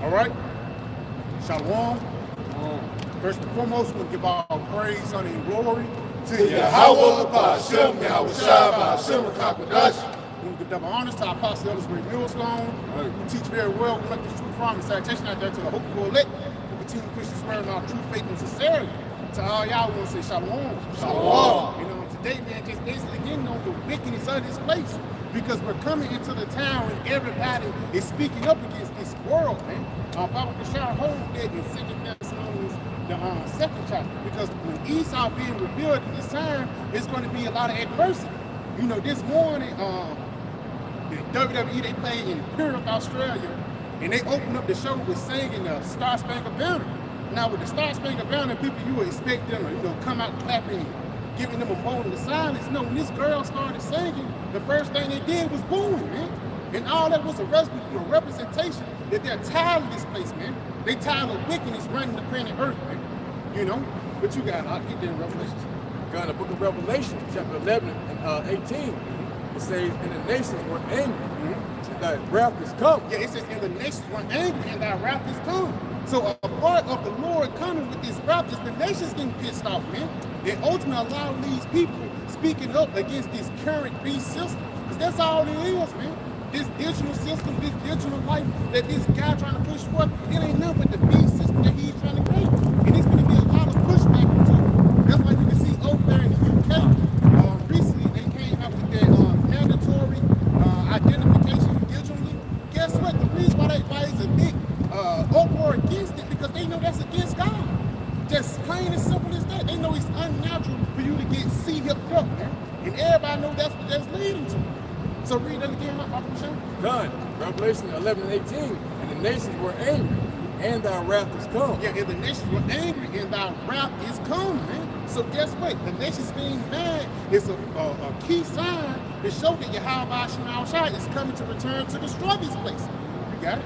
All right? Shalom. First and foremost, we'll give all praise, honor, and glory to Yahweh, Ba'ashem, Yahweh Shai, Ba'ashem, Kakadash. We give double honors to our apostle, Elder Great Millstone. We teach very well. We make this true promise citation out there to the hopeful elect. We continue Christian swearing our true faith and sincerity. To all y'all, we want to say shalom. Shalom. You know, today, man, just basically getting on the wickedness of this place. Because we're coming into the town and everybody is speaking up against this world, man. Bible Bashar hold that in 2 Thessalonians, the second chapter. Because when Esau being revealed in this time, it's going to be a lot of adversity. You know, this morning, the WWE, they played in Perth, Australia, and they opened up the show with singing the Star Spangled Banner. Now, with the Star Spangled Banner, people, you would expect them to, you know, come out clapping, giving them a moment of silence. No, when this girl started singing, the first thing they did was booing, man. And all that was a representation that they're tired of this place, man. They tired of wickedness running the planet Earth, man. You know? But you got, I'll get there in Revelations. God, the book of Revelation, chapter 11 and 18, it says, and the nations were angry, and thy wrath is come. Yeah, it says, and the nations were angry, and thy wrath is come. So a part of the Lord coming with this wrath is the nations getting pissed off, man. They ultimately allow these people speaking up against this current beast system. Because that's all it is, man. This digital system, this digital life that this guy trying to push forth, it ain't nothing but the beast system that he's trying to create. And it's going to be a lot of pushback into it. That's why you can see over there in the UK, recently they came out with their mandatory identification digitally. Guess what? The reason why it's a big uproar against it, because they know that's against God. Just plain and simple as that. They know it's unnatural for you to get C-hipped up, man. And everybody know that's what that's leading to. So read that again, Papa Michelle. God, Revelation 11 and 18, and the nations were angry, and thy wrath is come. Yeah, and the nations were angry, and thy wrath is come, man. So guess what? The nations being mad is a key sign to show that Yahweh Shai is coming to return to destroy this place. You got it?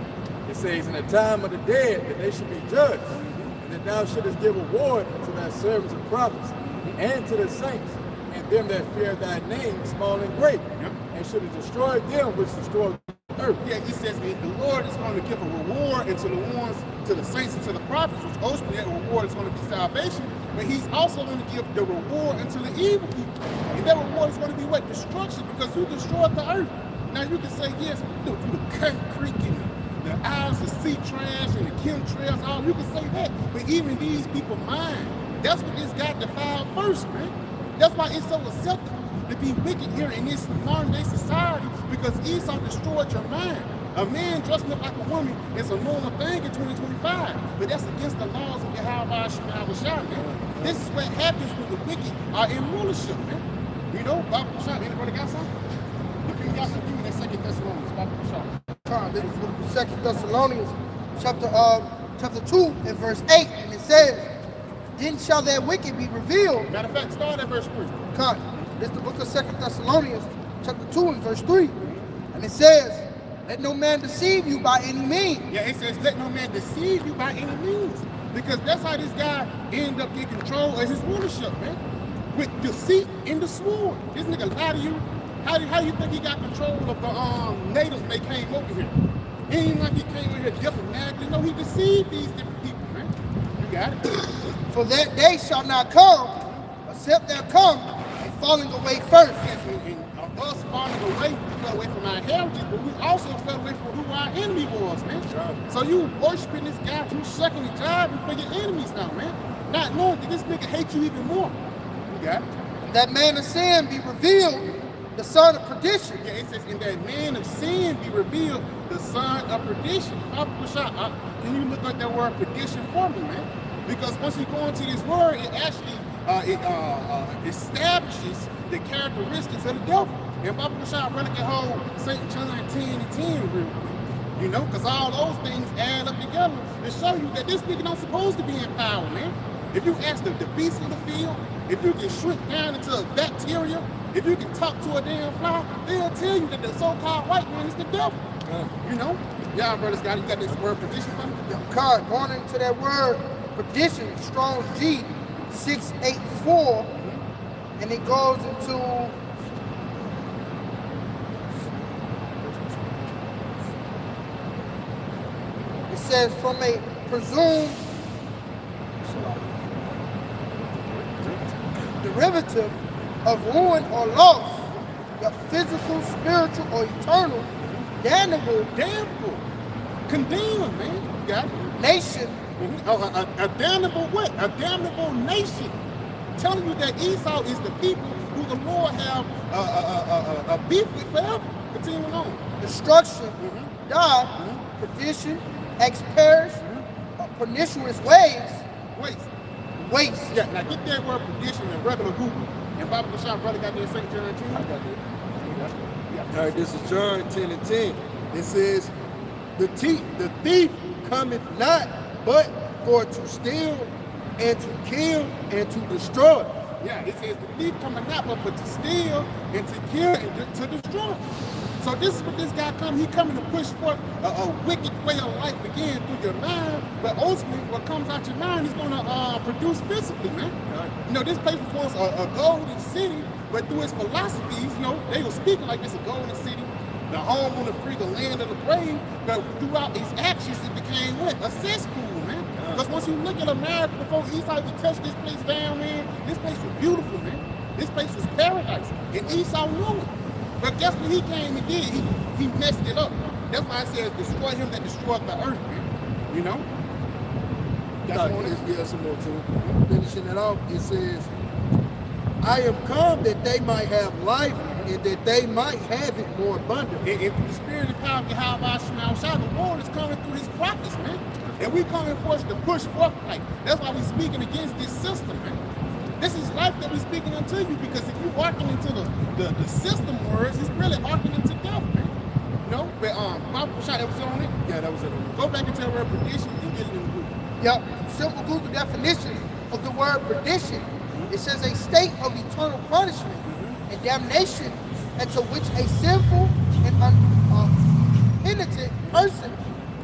It says, in the time of the dead, that they should be judged, and that thou shouldest give reward unto thy servants and prophets, and to the saints, and them that fear thy name, small and great, and should have destroyed them which destroyed the earth. Yeah, it says the Lord is going to give a reward unto the ones, to the saints and to the prophets, which ultimately that reward is going to be salvation, but he's also going to give the reward unto the evil people. And that reward is going to be what? Destruction, because you destroyed the earth. Now you can say, yes, through the concrete and the aisles of sea trash and the chemtrails, all you can say that, but even these people mind. That's what this got defiled first, man. That's why it's so acceptable to be wicked here in this modern day society, because Esau destroyed your mind. A man dressing up like a woman is a normal thing in 2025, but that's against the laws of Yahweh Shai, man. This is what happens when the wicked are in rulership, man. You know, Bible Shai, anybody got something? If you got something, give me that 2 Thessalonians, Bible Shai. This is 2 Thessalonians chapter 2 and verse 8, and it says, then shall that wicked be revealed. Matter of fact, start at verse 3. Come. This is the book of 2 Thessalonians, chapter 2 and verse 3. And it says, let no man deceive you by any means. Yeah, it says, let no man deceive you by any means. Because that's how this guy ended up getting control of his rulership, man. With deceit and the sword. This nigga lied to you. How do you think he got control of the natives when they came over here? It ain't like he came over here diplomatically. No, he deceived these different people, man. You got it? For that day shall not come, except there come a falling away first. Yes, and us falling away, we fell away from our heritage, but we also fell away from who our enemy was, man. Right. So you worshiping this guy, you shucking and jiving for your enemies now, man. Not knowing that this nigga hates you even more. You got it? That man of sin be revealed, the son of perdition. Yeah, it says, in that man of sin be revealed, the son of perdition. Can you look at that word perdition for me, man? Because once you go into this word, it actually establishes the characteristics of the devil. And Bible Bashar really can hold St. John 10 and 10 real quick. You know, because all those things add up together to show you that this nigga don't supposed to be in power, man. If you ask the beast in the field, if you can shrink down into a bacteria, if you can talk to a damn fly, they'll tell you that the so-called white man is the devil. You know? Y'all brothers got it. You got this word perdition for me? God, going into that word perdition, Strong's G 684, and it goes into says, from a presumed derivative of ruin or loss, the physical, spiritual, or eternal, damnable, condemned, man. You got it. nation. A damnable what? A damnable nation. Telling you that Esau is the people who the Lord have a beef with forever. Continuing on. Destruction, die, perdition, perish, pernicious ways, waste. Yeah, now get that word perdition in regular Google. And Bible Shop brother got that St. John 10. I got that. All right, this is John 10 and 10. It says, the thief cometh not but for to steal and to kill and to destroy. Yeah, it says the thief coming not but to steal and to kill and to destroy. So this is what this guy come. He coming to push forth a wicked way of life again through your mind. But ultimately, what comes out your mind is going to produce physically, man. You know, this place was once a golden city, but through its philosophies, you know, they were speaking like this a golden city, the home on the free, the land of the brave. But throughout its actions, it became what? A cesspool, man. Because once you look at America before Esau even touched this place down, man, this place was beautiful, man. This place was paradise, and Esau knew it. But guess what he came and did? He messed it up. That's why it says, destroy him that destroyed the earth, man. You know? Yeah, some more too. Finishing it off, it says, I am come that they might have life and that they might have it more abundantly. And the spirit and power of Yahweh Shemel, the Lord is coming through his prophets, man. And we coming for us to push forth like. That's why we speaking against this system, man. This is life that we're speaking unto you, because if you're walking into the system words, it's really walking into death, man. You know? But Bible Shot, that was on it? Yeah, that was it. Go back into the word perdition and get it in the Google. Yep, simple Google definition of the word perdition. It says a state of eternal punishment and damnation into which a sinful and impenitent person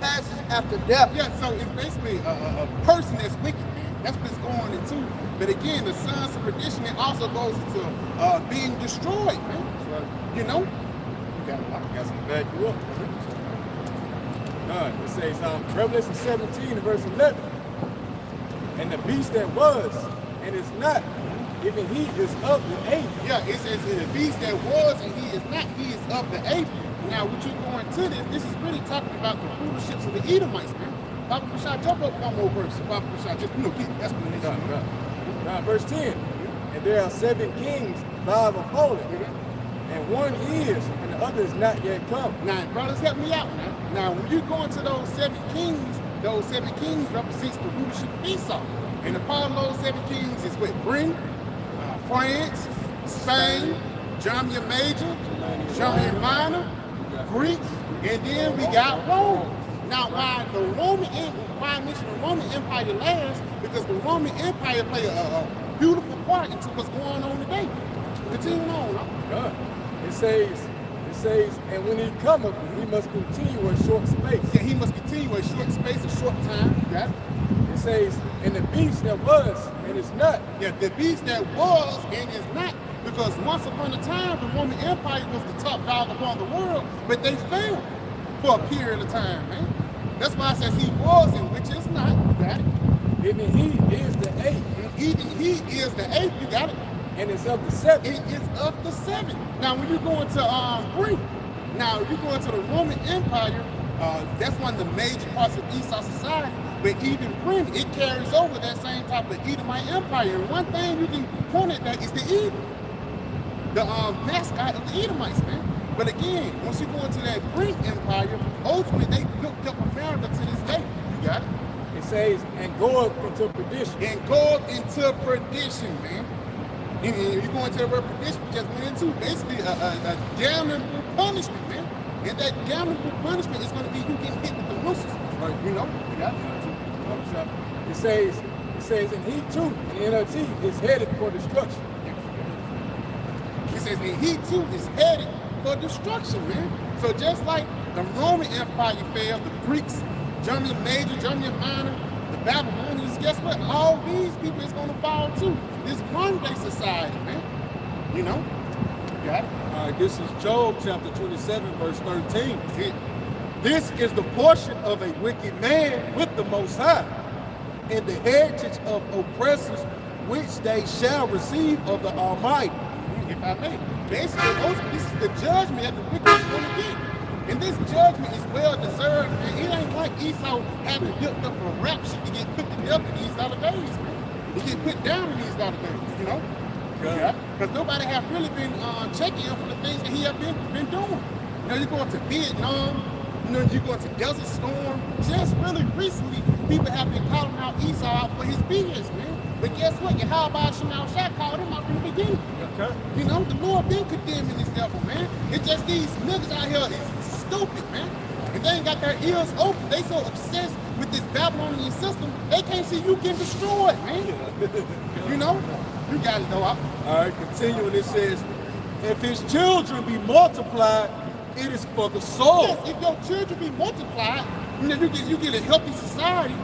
passes after death. Yeah, so it's basically a person that's wicked, man. That's what it's going into. But again, the sons of perdition, it also goes into being destroyed, man. Right. You know? I got some back you up. It says Revelation 17 verse 11. And the beast that was and is not, even he is of the eighth. Yeah, it says the beast that was and he is not, he is of the eighth. Now, what you're going to this is really talking about the rulerships of the Edomites, man. Bible Bashar, jump up one more verse. Bible Bashar, just, get explanation. Verse 10. And there are 7 kings, 5 are fallen, and one is, and the other is not yet come. Now, brothers, help me out, man. Now, when you go into those 7 kings represents the rulership of Esau. And the part of those 7 kings is with Britain, France, Spain, Germany Major, Germany Minor, Greek, and then we got Rome. Now, why I mention the Roman Empire last, because the Roman Empire played a beautiful part into what's going on today. Continuing on, huh? It says, and when he cometh, he must continue a short space. Yeah, he must continue a short space, a short time. Yeah. It says, and the beast that was and is not. Yeah, the beast that was and is not. Because once upon a time, the Roman Empire was the top dog upon the world, but they failed for a period of time, man. That's why it says he was and which is not. You got it? Even he is the eighth. Even he is the eighth. You got it? And it's of the 7. It is of the 7. Now, when you go into Greek, now you go into the Roman Empire, that's one of the major parts of Esau society. But even Britain, it carries over that same type of Edomite empire. And one thing you can point at that is the eagle, the mascot of the Edomites, man. But again, once you go into that Greek empire, ultimately they built up America to this day. You got it? It says, and goeth into perdition. And goeth into perdition, man. And you go into the word perdition, we just went into basically a damnable punishment, man. And that damnable punishment is going to be you getting hit with the nooses. Right? You know? You got it? It says, and he too, in the NLT, is headed for destruction. It says, and he too is headed for destruction, man. So just like the Roman Empire failed, the Greeks, Germany Major, Germany Minor, the Babylonians, guess what? All these people is going to fall too. This one-day society, man. You know? You got it? All right, this is Job chapter 27, verse 13. That's it. This is the portion of a wicked man with the Most High, and the heritage of oppressors which they shall receive of the Almighty. If I may. Basically, this is the judgment that the wicked is going to get. And this judgment is well deserved, and it ain't like Esau having built up a rap sheet to get put to death in these latter days, man. To get put down in these latter days, you know? Yeah. Because nobody have really been checking him for the things that he have been doing. You know, you're going to Vietnam, you know, you're going to Desert Storm. Just really recently, people have been calling out Esau out for his BS, man. But guess what? Yahweh Shemel Shah called him out from the beginning. Okay. You know, the Lord been condemning this devil, man. It's just these niggas out here is stupid, man. If they ain't got their ears open, they so obsessed with this Babylonian system, they can't see you getting destroyed, man. You know? You got it, though. All right, continuing, it says, if his children be multiplied, it is for the soul. Yes, if your children be multiplied, you know, you get a healthy society,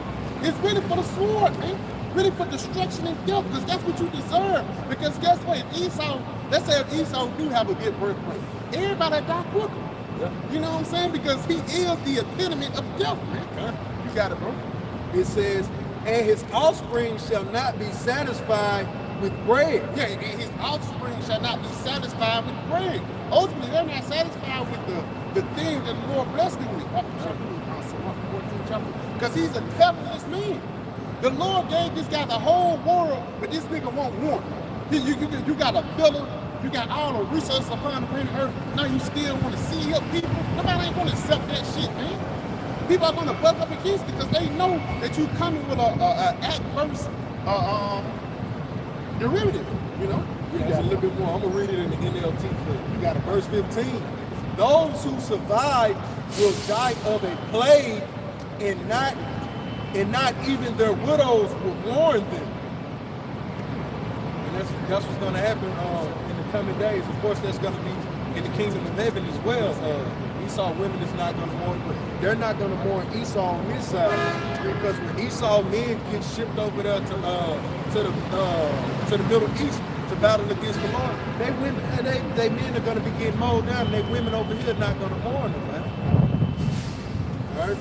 it's really for the sword, man. Really for destruction and death, because that's what you deserve. Because guess what? If Esau, let's say if Esau do have a good birthplace, everybody die quicker. Yeah. You know what I'm saying? Because he is the epitome of death, man. Okay. You got it, bro. It says, and his offspring shall not be satisfied with bread. Yeah, and his offspring shall not be satisfied with bread. Ultimately, they're not satisfied with the thing that the Lord blessed them with. Because he's a covetous man. The Lord gave this guy the whole world, but this nigga won't want it. You got a villa, you got all the resources upon the planet Earth, now you still want to see help people? Nobody ain't going to accept that shit, man. People are going to buck up against it because they know that you coming with a adverse derivative, you know? Yeah, a little bit more. I'm going to read it in the NLT for you. You got it. Verse 15. Those who survive will die of a plague and not even their widows will warn them. And that's what's going to happen in the coming days. Of course, that's going to be in the kingdom of heaven as well. Esau women is not going to mourn, but they're not going to mourn Esau on this side, because when Esau men get shipped over there to the Middle East to battle against the Lord, they men are going to be getting mowed down, and they women over here are not going to mourn them, man. All right.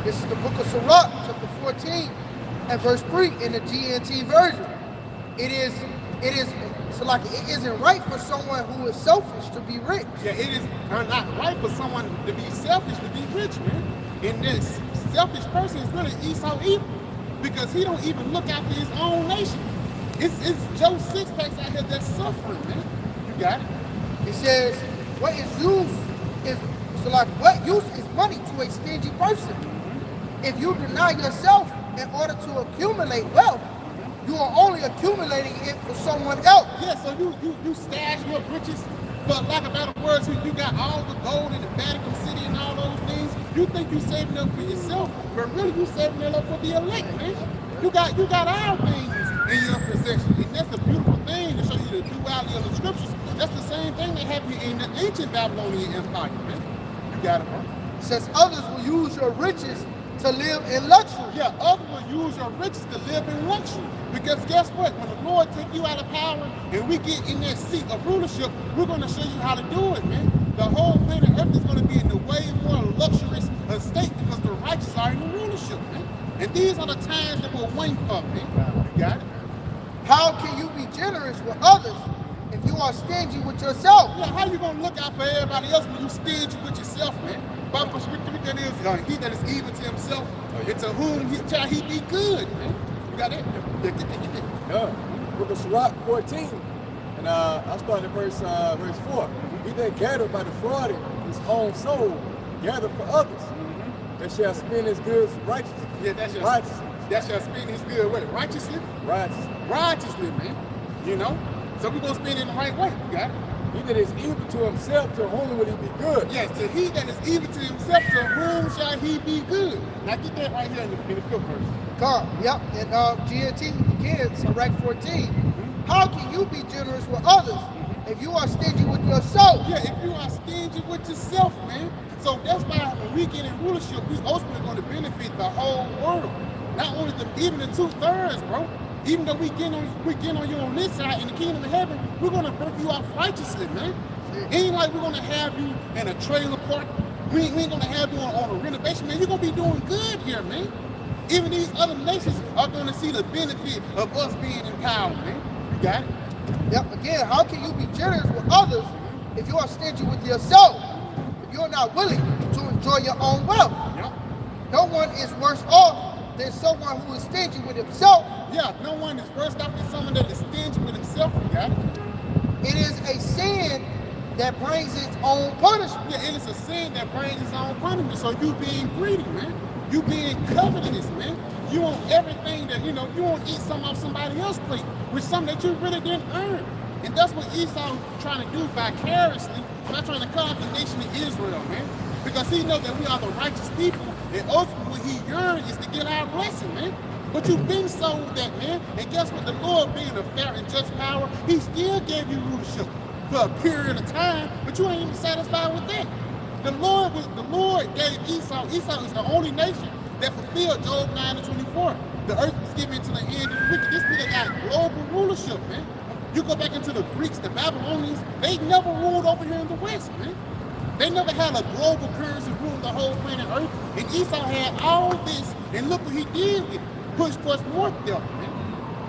This is the book of Sirach, chapter 14, and verse 3 in the GNT version. It isn't right for someone who is selfish to be rich. Yeah, it is not right for someone to be selfish to be rich, man. And this selfish person is really Esau evil, because he don't even look after his own nation. It's Joe Sixpacks out here that's suffering, man. You got it. It says, what use is money to a stingy person? If you deny yourself in order to accumulate wealth, you are only accumulating it for someone else. Yeah, so you stash your riches, for lack of better words, you got all the gold in the Vatican City and all those things. You think you saving up for yourself, but really you saving it up for the elect, man. You got all things in your possession, and that's a beautiful thing to show you the duality of the scriptures. That's the same thing that happened in the ancient Babylonian Empire, man. You got it, bro. It says others will use your riches to live in luxury. Yeah, others will use your riches to live in luxury. Because guess what? When the Lord take you out of power and we get in that seat of rulership, we're going to show you how to do it, man. The whole planet Earth is going to be in a way more luxurious state because the righteous are in the rulership, man. And these are the times that we're waiting for, man. You got it? How can you be generous with others if you are stingy with yourself? Yeah, how you going to look out for everybody else when you stingy with yourself, man? Bible scripture that is, he that is evil to himself, and to whom shall he be good, man. You got it? Yeah. Book of Sirach 14, and I'll start at verse 4. He that gathered by defrauding his own soul, gather for others. That shall spend his goods righteously. Yeah, that shall spend his good way. Righteously? Righteously, man. You know? So we're going to spend it in the right way. You got it? He that is evil to himself, to whom will he be good? Yes, to he that is evil to himself, to whom shall he be good? Now get that right here in the fifth verse. Come, yep, and GNT again, Sirach 14. How can you be generous with others if you are stingy with yourself? Yeah, if you are stingy with yourself, man. So that's why when we get in rulership, we ultimately going to benefit the whole world. Not only even the 2/3, bro. Even though we get on you on this side in the kingdom of heaven, we're gonna birth you off righteously, man. It ain't like we're gonna have you in a trailer park. We ain't gonna have you on a renovation, man. You're gonna be doing good here, man. Even these other nations are gonna see the benefit of us being in power, man. You got it? Yep. Again, how can you be generous with others if you are stingy with yourself? If you're not willing to enjoy your own wealth? Yep. No one is worse off than someone who is stingy with himself. Yeah, no one is worse off than someone that is stingy with himself. You got it? It is a sin that brings its own punishment. Yeah, it is a sin that brings its own punishment. So you being greedy, man. You being covetous, man. You want everything that, you want to eat something off somebody else's plate with something that you really didn't earn. And that's what Esau trying to do vicariously by trying to cut off the nation of Israel, man. Because he knows that we are the righteous people, and ultimately what he yearns is to get our blessing, man. But you've been sold that, man. And guess what? The Lord, being a fair and just power, he still gave you rulership for a period of time, but you ain't even satisfied with that. The Lord gave Esau. Esau is the only nation that fulfilled Job 9:24. The earth was given to the hand of the wicked. This nigga got global rulership, man. You go back into the Greeks, the Babylonians, they never ruled over here in the West, man. They never had a global currency ruling the whole planet Earth. And Esau had all this, and look what he did with it. Pushed us north there, man.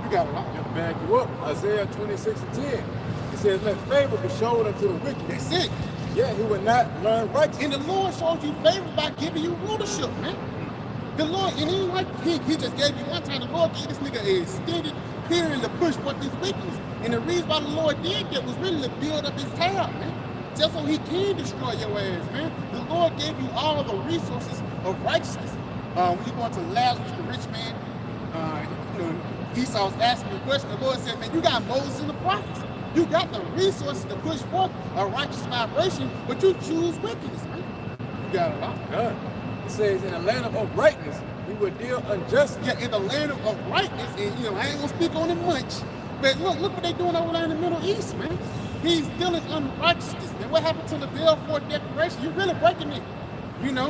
You got a lot. To back you up, Isaiah 26:10. It says, let favor be shown unto the wicked. That's it. Yeah, he would not learn righteousness. And the Lord showed you favor by giving you rulership, man. The Lord, and he ain't like he just gave you one time. The Lord gave this nigga an extended period to push forth his wickedness. And the reason why the Lord did that was really to build up his tower, man. Just so he can destroy your ass, man. The Lord gave you all the resources of righteousness. When you go into Lazarus, the rich man, Esau's asking the question. The Lord said, man, you got Moses and the prophets. You got the resources to push forth a righteous vibration, but you choose wickedness, man. You got a lot. God. It says, in the land of uprightness, he will deal unjustly. Yeah, in the land of uprightness, and I ain't gonna speak on it much, but look what they doing over there in the Middle East, man. He's dealing unrighteousness, man. What happened to the Balfour Declaration? You're really breaking it.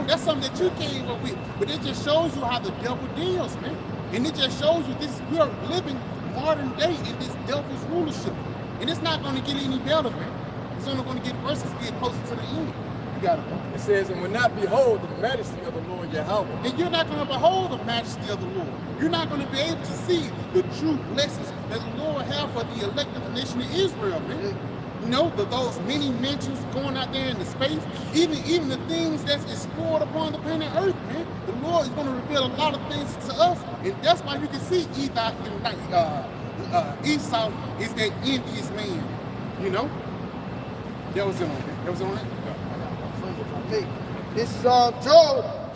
That's something that you came up with, but it just shows you how the devil deals, man. And it just shows you we are living modern day in this devil's rulership. And it's not going to get any better, man. It's only going to get worse as we get closer to the end. You got it. It says, and will not behold the majesty of the Lord Yahweh. And you're not going to behold the majesty of the Lord. You're not going to be able to see the true blessings that the Lord has for the elect of the nation of Israel, man. Those many mentions going out there into space, even the things that's explored upon the planet Earth, man. The Lord is going to reveal a lot of things to us, and that's why you can see Esau is that envious man, That was on it. This is Job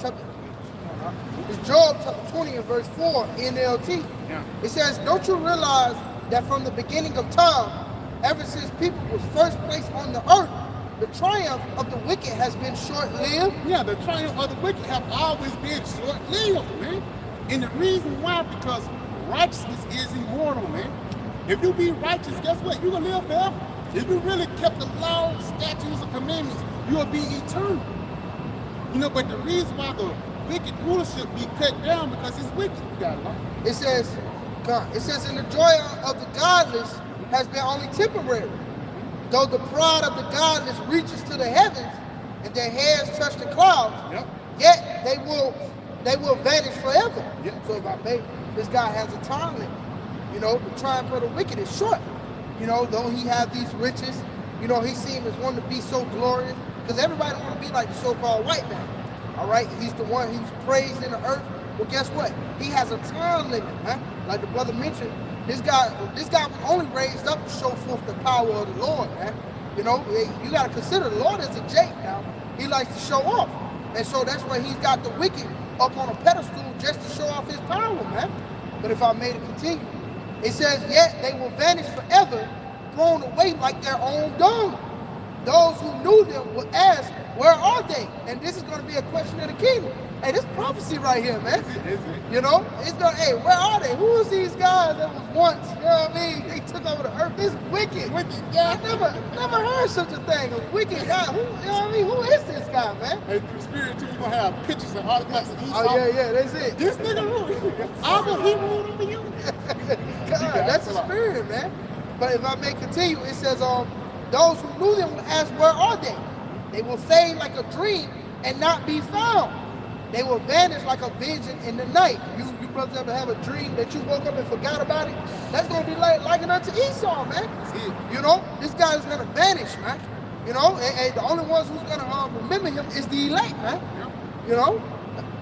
chapter 20 and verse 4 NLT. Yeah. It says, don't you realize that from the beginning of time, ever since people was first placed on the earth, the triumph of the wicked has been short-lived? Yeah, the triumph of the wicked have always been short-lived, man. And the reason why, because righteousness is immortal, man. If you be righteous, guess what? You're going to live forever. If you really kept the laws, statutes, and commandments, you'll be eternal. But the reason why the wicked rulership be cut down because it's wicked. You got it, It says, and the joy of the godless has been only temporary. Though the pride of the godless reaches to the heavens and their heads touch the clouds, yet they will vanish forever. Yep. So if I may, this guy has a time limit. The triumph of the wicked is short. Though he have these riches, he seems as one to be so glorious, because everybody want to be like the so-called white man. All right, he's the one who's praised in the earth. Well, guess what? He has a time limit, man. Like the brother mentioned, this guy was only raised up to show forth the power of the Lord, man. You got to consider the Lord is a Jake now. He likes to show off, and so that's why he's got the wicked up on a pedestal just to show off his power, man. But if I may continue, it says, yet they will vanish forever, thrown away like their own dung. Those who knew them will ask, where are they? And this is going to be a question of the kingdom. Hey, this prophecy right here, man. Is it? It's going to, hey, where are they? Who is these guys that was once, they took over the earth? This is wicked. Yeah, I never heard such a thing. A wicked guy. Who is this guy, man? Hey, through spirit too, you're going to have pictures and artifacts of Esau. Oh, yeah, that's it. This nigga ruled. He ruled over you. God, that's the spirit, man. But if I may continue, it says, those who knew them will ask, where are they? They will fade like a dream and not be found. They will vanish like a vision in the night. You brothers ever have a dream that you woke up and forgot about it? That's going to be like it unto Esau, man. You know, this guy is going to vanish, man. You know, and the only ones who's going to remember him is the elect, man. You know?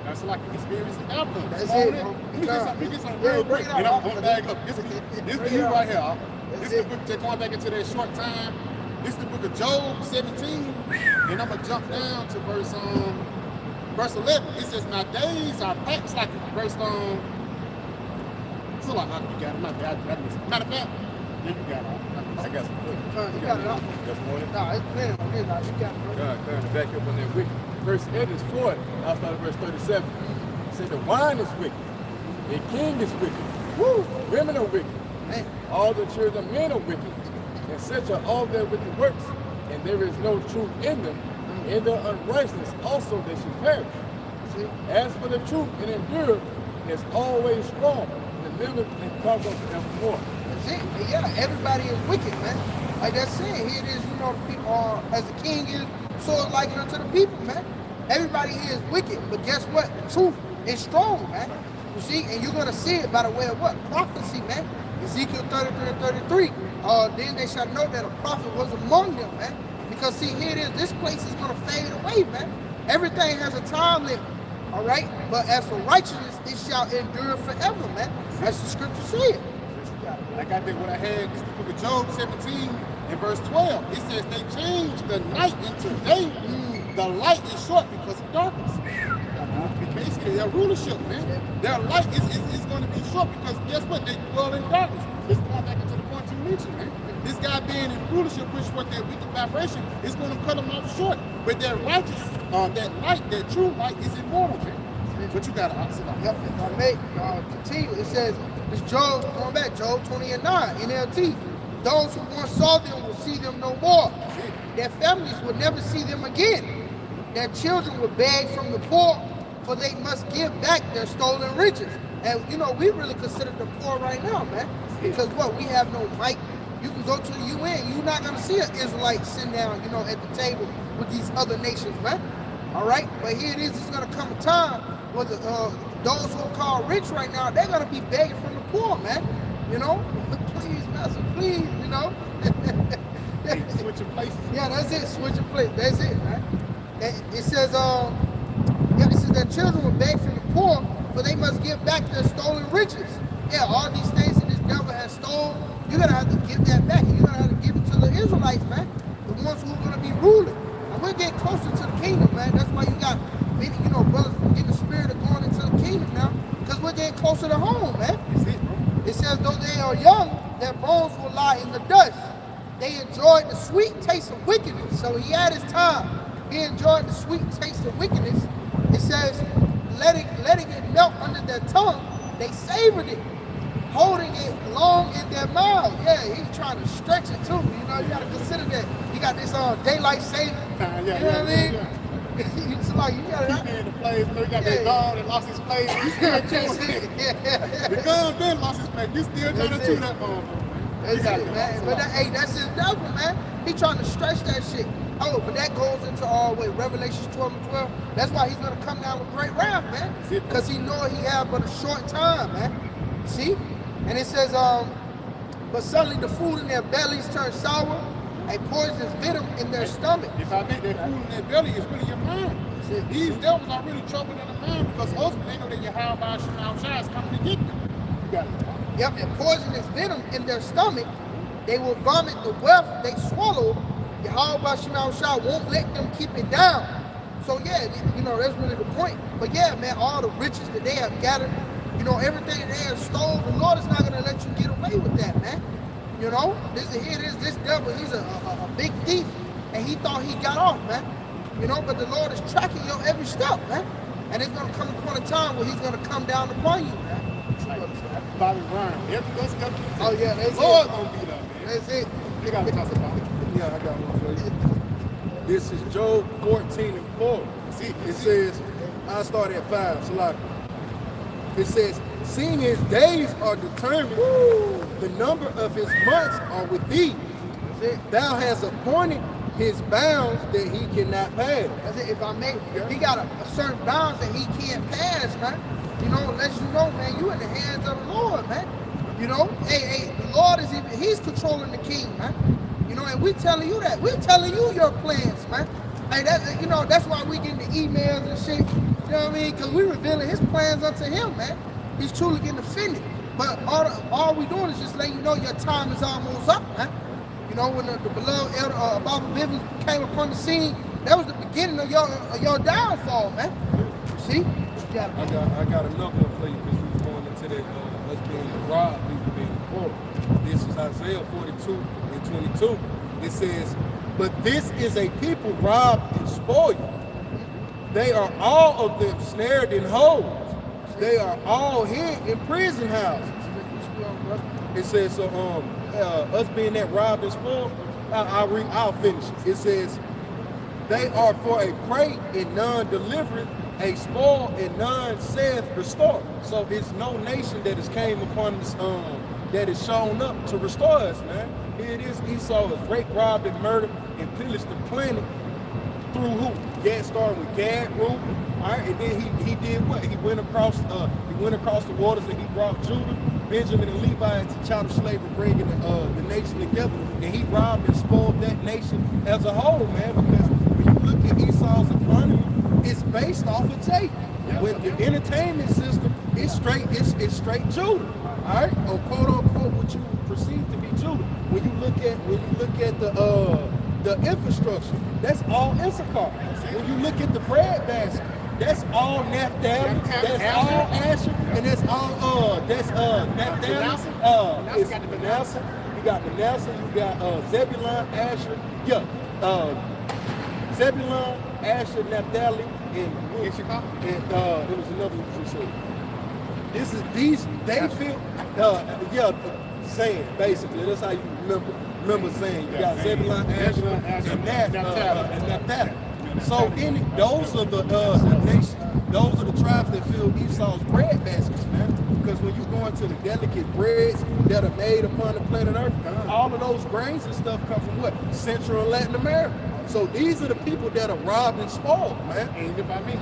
That's like an experience in Babylon. That's it, bro. Let me get some real quick. And I'm going to bag up. This is you right here. This is the book, just going back into that short time. This is the book of Job 17. And I'm going to jump down to verse 11. It says, my days are packed like verse so like, you got it. Matter of fact, then you got it. I got some food. You got it up. Got some more? Nah, it's plenty on here. Nah, you got it, bro. God, back up on that wicked. Verse 8 is 40. I'll start at verse 37. It says the wine is wicked. The king is wicked. Woo! Women are wicked. Man. All the children of men are wicked. And such are all their wicked works. And there is no truth in them. In their unrighteousness also they should perish. See? As for the truth, it endureth, it's always strong. It liveth and conquers forevermore. That's it. And yeah, everybody is wicked, man. Like that's saying, here it is, you know, the people are, as the king is, so is likened unto the people, man. Everybody here is wicked, but guess what? The truth is strong, man. You see, and you're gonna see it by the way of what? Prophecy, man. Ezekiel 33 and 33. Then they shall know that a prophet was among them, man. Because see, here it is, this place is gonna fade away, man. Everything has a time limit, all right? But as for righteousness, it shall endure forever, man. As the scripture said. Like I did what I had, this is the book of Job 17 and verse 12. It says they changed the night into day. The light is short because of darkness. Basically, their rulership, man. Their light is going to be short because guess what? They dwell in darkness. It's going back into the point you mentioned, man. This guy being in rulership, which what their wicked vibration is going to cut them off short. But their righteous, that light, that true light is immortal, man. But you got to answer that. Yep, if I may continue, it says, it's Job, going back, Job 20 and 9, NLT. Those who once saw them will see them no more. Their families will never see them again. Their children will beg from the poor, for they must give back their stolen riches. And you know, we really consider the poor right now, man. Because what, we have no mic. You can go to the UN, you're not gonna see an Israelite sitting down, you know, at the table with these other nations, man. All right, but here it is, it's gonna come a time where those who are called rich right now, they're gonna be begging from the poor, man. You know, please, master, please, you know. Switching places. Yeah, that's it, switching places, that's it, man. It says, it says that children will beg from the poor, for they must give back their stolen riches. Yeah, all these things that this devil has stolen, you're gonna have to give that back, and you're gonna have to give it to the Israelites, man. The ones who are gonna be ruling. And we're getting closer to the kingdom, man. That's why you got many, you know, brothers getting the spirit of going into the kingdom now, because we're getting closer to home, man. It says, though they are young, their bones will lie in the dust. They enjoyed the sweet taste of wickedness. So he had his time. He enjoyed the sweet taste of wickedness. It says, letting it melt under their tongue, they savored it, holding it long in their mouth. Yeah, he's trying to stretch it too. You know, you gotta consider that. You got this daylight saving. You know what I mean? It's like you gotta He in the place, you got that dog that lost his place. You still chewing it. The gun been lost his place. You still trying to chew that motherfucker. That's it, man. But that's his devil, man. He trying to stretch that shit. Oh, but that goes into Revelation 12 and 12. That's why he's gonna come down with great wrath, man. Because he know he have but a short time, man. See? And it says, but suddenly the food in their bellies turned sour, a poisonous venom in their stomach. If I think that food in their belly is really your mind. These devils are really trouble in the mind because ultimately they know that Yahweh Shai is coming to get them. You got it. Yep, and poisonous venom in their stomach. They will vomit the wealth they swallow. Yahweh Shai won't let them keep it down. So yeah, you know, that's really the point. But yeah, man, all the riches that they have gathered, you know, everything that they have stolen, the Lord is not going to let you get away with that, man. You know, this devil, he's a big thief, and he thought he got off, man. You know, but the Lord is tracking your every step, man. And it's going to come upon a time where he's going to come down upon you, man. Bobby Ryan. Oh yeah, that's Lord it. gonna be there, man. That's it. You gotta talk about it. Yeah, I got one for you. This is Job 14 and 4. See, It says, I start at 5, Salaki. It says, seeing his days are determined, the number of his months are with thee. Thou hast appointed his bounds that he cannot pass. That's it. If I make, he got a certain bounds that he can't pass, man. You know, let you know, man, you in the hands of the Lord, man. You know, hey, the Lord is even, he's controlling the king, man. You know, and we telling you that. We're telling you your plans, man. Hey, that, you know, that's why we getting the emails and shit. You know what I mean? Because we revealing his plans unto him, man. He's truly getting offended. But all we doing is just letting you know your time is almost up, man. You know, when the beloved elder Baba Bivens came upon the scene, that was the beginning of your downfall, man. See? I got another one for you because we was going into that us being robbed, people being poor. This is Isaiah 42 and 22. It says, but this is a people robbed and spoiled. They are all of them snared in holes. They are all hid in prison houses. It says, so us being that robbed and spoiled, I'll finish it. It says, they are for a prey and none delivereth, a spoil and none saith restore. So it's no nation that has came upon this, that is shown up to restore us, man. Here it is, Esau is raped, robbed, and murdered, and pillaged the planet through who? Gad, starting with Gad, Reuben, all right, and then he did what? He went across the waters and he brought Judah, Benjamin, and Levi into child of slavery, bringing the nation together, and he robbed and spoiled that nation as a whole, man. Because when you look at Esau's economy, it's based off of Jacob. When the entertainment system is straight, it's straight Judah, all right, or quote unquote what you perceive to be Judah. When you look at the infrastructure, that's all Issachar. When you look at the bread basket, that's all Naphtali, that's all Asher, and that's all Naphtali. It's Manasseh. You got Manasseh. You got Zebulun, Asher. Zebulun, Asher, Naphtali, and Issachar. And it was another one you said. This is they feel saying basically. That's how you remember saying. You got Zebulun, Asher, and Naphtali. So those are the nations, those are the tribes that fill Esau's bread baskets, man. Because when you go into the delicate breads that are made upon the planet Earth, all of those grains and stuff come from what? Central and Latin America. So these are the people that are robbed and spoiled, man. And if I may,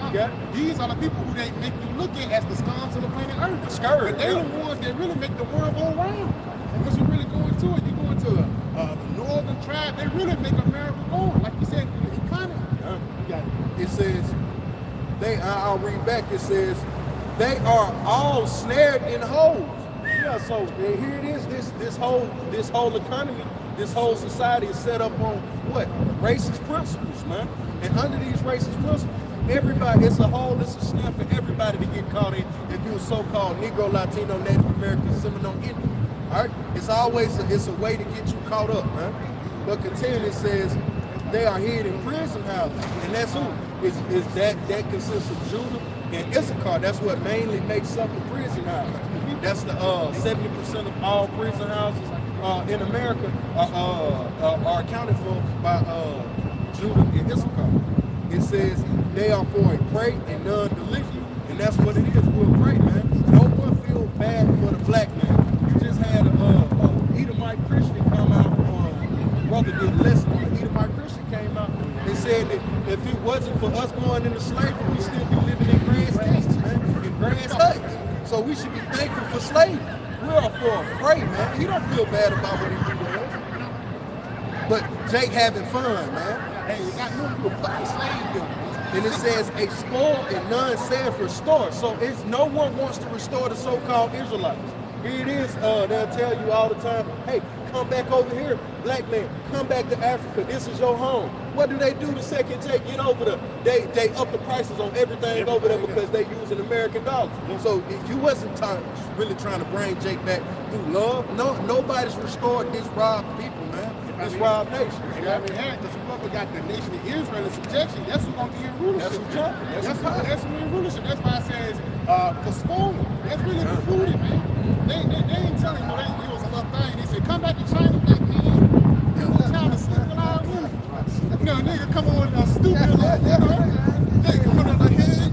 these are the people who they make you look at as the scums of the planet Earth. The scourge. But they're the ones that really make the world go round. And once you really go into it, you go into the northern tribe, they really make America go. Like you said, the economy. It says, I'll read back, it says, they are all snared in holes. Yeah, so here it is, this whole economy, this whole society is set up on what? Racist principles, man. And under these racist principles, everybody, it's a snap for everybody to get caught in if you're so-called Negro, Latino, Native American, Seminole, Indian. All right? It's a way to get you caught up, man. But continuing, it says, they are hid in prison houses, and that's who? Is that consists of Judah and Issachar. That's what mainly makes up the prison house. That's the 70% of all prison houses in America are accounted for by Judah and Issachar. It says they are for a prey and none deliver you, and that's what it is. We're a prey, man. No one feels bad for the black man. You just had a Edomite Christian come out. Brother did a lesson on it. Edomite Christian came out and said that if it wasn't for us going into slavery, we'd still be living in grass cages, man, in grass huts. So we should be thankful for slavery. We're all for a prey, man. He don't feel bad about what he did to us. But Jake having fun, man. Hey, we got nothing to fucking slave them. And it says a spoil and none saith restore. So it's no one wants to restore the so-called Israelites. Here it is, they'll tell you all the time, hey, come back over here, black man, come back to Africa, this is your home. What do they do the second Jake get over there? They up the prices on everything over there because they using American dollars. So you wasn't really trying to bring Jake back through love. No, nobody's restored this robbed people, man. This robbed nation. Because whoever got the nation of Israel in subjection, that's who's going to be in rulership. That's who in rulership. That's why it says for spoil. That's really rooted, man. They ain't telling you, it was a little thing. They said, come back to China, black man. You know, China sleeping all women. You know, nigga come on stupid, like, you know. They come on like, yeah.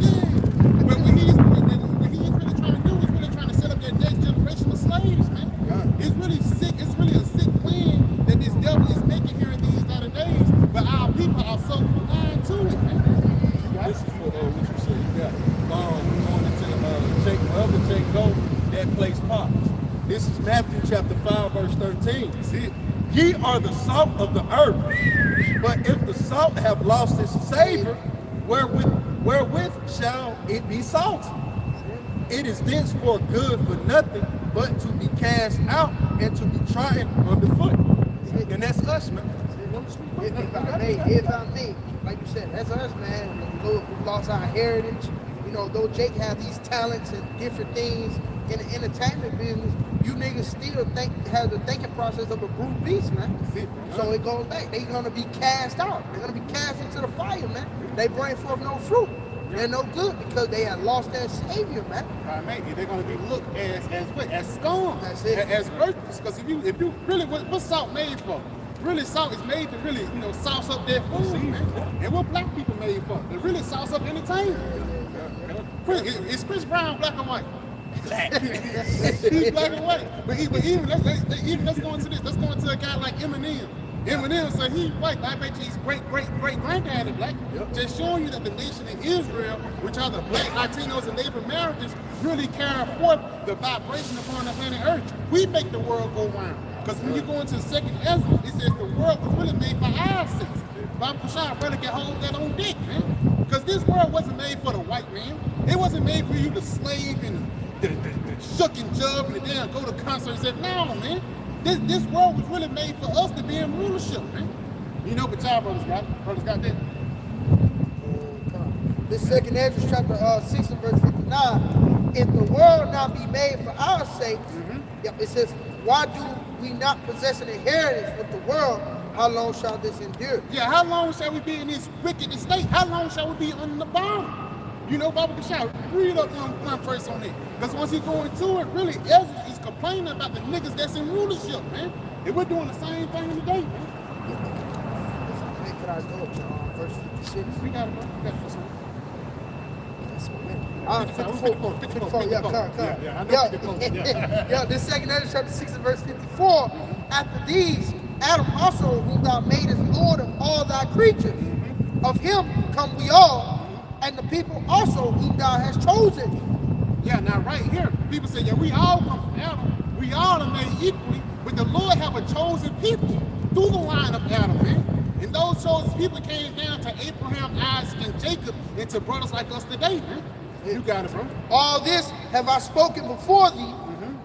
But when he's really trying to do This is Matthew chapter 5, verse 13. See, ye are the salt of the earth. But if the salt have lost its savor, wherewith shall it be salted? It is thenceforth good for nothing but to be cast out and to be trodden underfoot. And that's us, man. If I may, like you said, that's us, man. We lost our heritage. You know, though Jake have these talents and different things in the entertainment business, you niggas still have the thinking process of a brute beast, man. So it goes back. They're gonna be cast out. They're gonna be cast into the fire, man. They bring forth no fruit. They're no good because they have lost their savior, man. Maybe they're going to be looked as scum, That's it. as worthless. Because if you really, what's salt made for? Really, salt is made to really, sauce up their food, man. And what black people made for? They really sauce up entertainment. Is Chris Brown black or white? Black. He's black and white. But even let's go into this. Let's go into a guy like Eminem. Eminem said he's white. I bet you his great-great-great-granddad is black. Just showing you that the nation of Israel, which are the black Latinos and Native Americans, really carry forth the vibration upon the planet Earth. We make the world go round. Because when you go into the second Ezra, it says the world was really made for our sakes. Bob Kushar really can hold that on dick, man. Because this world wasn't made for the white man. It wasn't made for you to slave and the shuck and jub and then go to concert and say, no, man. This world was really made for us to be in rulership, man. But y'all brothers got that. This second Ezra chapter 6 and verse 59. If the world now be made for our sakes, it says, why do we not possess an inheritance with the world? How long shall this endure? Yeah, how long shall we be in this wicked state? How long shall we be on the bottom? Baba Kashal, read up one verse on it. Because once you go into it, really, Ezra is complaining about the niggas that's in rulership, man. And we're doing the same thing today, man. Could I go up to verse 56? We got it, bro. We got this one. 54. Yeah, I know 54. Yeah, this second Ezra chapter 6 and verse 54. After these, Adam also, whom thou madest Lord of all thy creatures, of him come we all, and the people also whom thou hast chosen. Yeah, now right here, people say, yeah, we all come from Adam. We all are made equally, but the Lord have a chosen people through the line of Adam, man. And those chosen people came down to Abraham, Isaac, and Jacob, and to brothers like us today, man. You got it, bro. All this have I spoken before thee,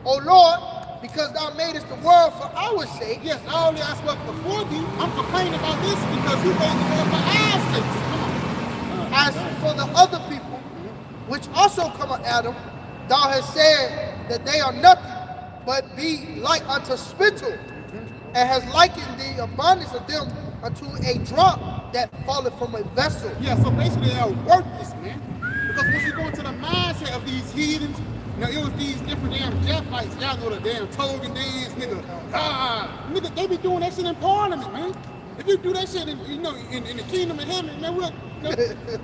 O Lord, because thou madest the world for our sake. Yes, all this I spoke before thee. I'm complaining about this because you made the world for our sake. As for the other people, which also come of Adam, thou hast said that they are nothing, but be like unto spittle, and has likened the abundance of them unto a drop that falleth from a vessel. Yeah, so basically they are worthless, man. Because once you go into the mindset of these heathens, it was these different damn Japhites. Y'all know the damn Togan dance, nigga. Nigga, they be doing that shit in Parliament, man. If you do that shit in the kingdom of heaven, man, we'll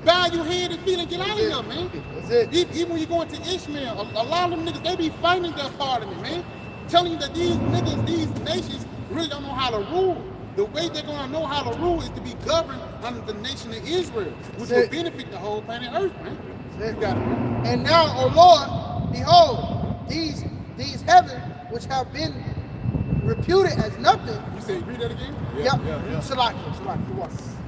bow your head and feet and get out of here, man. That's it. Even when you go into Ishmael, a lot of them niggas, they be fighting their Parliament, man. Telling you that these niggas, these nations really don't know how to rule. The way they're going to know how to rule is to be governed under the nation of Israel, which will benefit the whole planet Earth, man. You got it, bro. And now, O Lord, behold, these heavens which have been reputed as nothing. You say, read that again? Yeah. Salaki.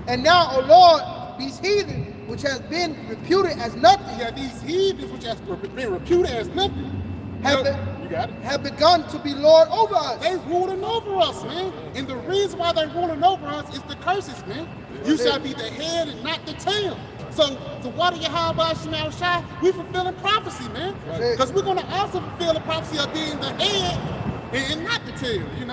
And now, O Lord, these heathen which has been reputed as nothing. Yeah, these heathens which has been reputed as nothing. Have begun to be Lord over us. They ruling over us, man. And the reason why they ruling over us is the curses, man. You shall be the head and not the tail. So the water Yahweh Shemal Shai, we fulfilling prophecy, man. Because we're going to also fulfill the prophecy of being the head and not the tail, You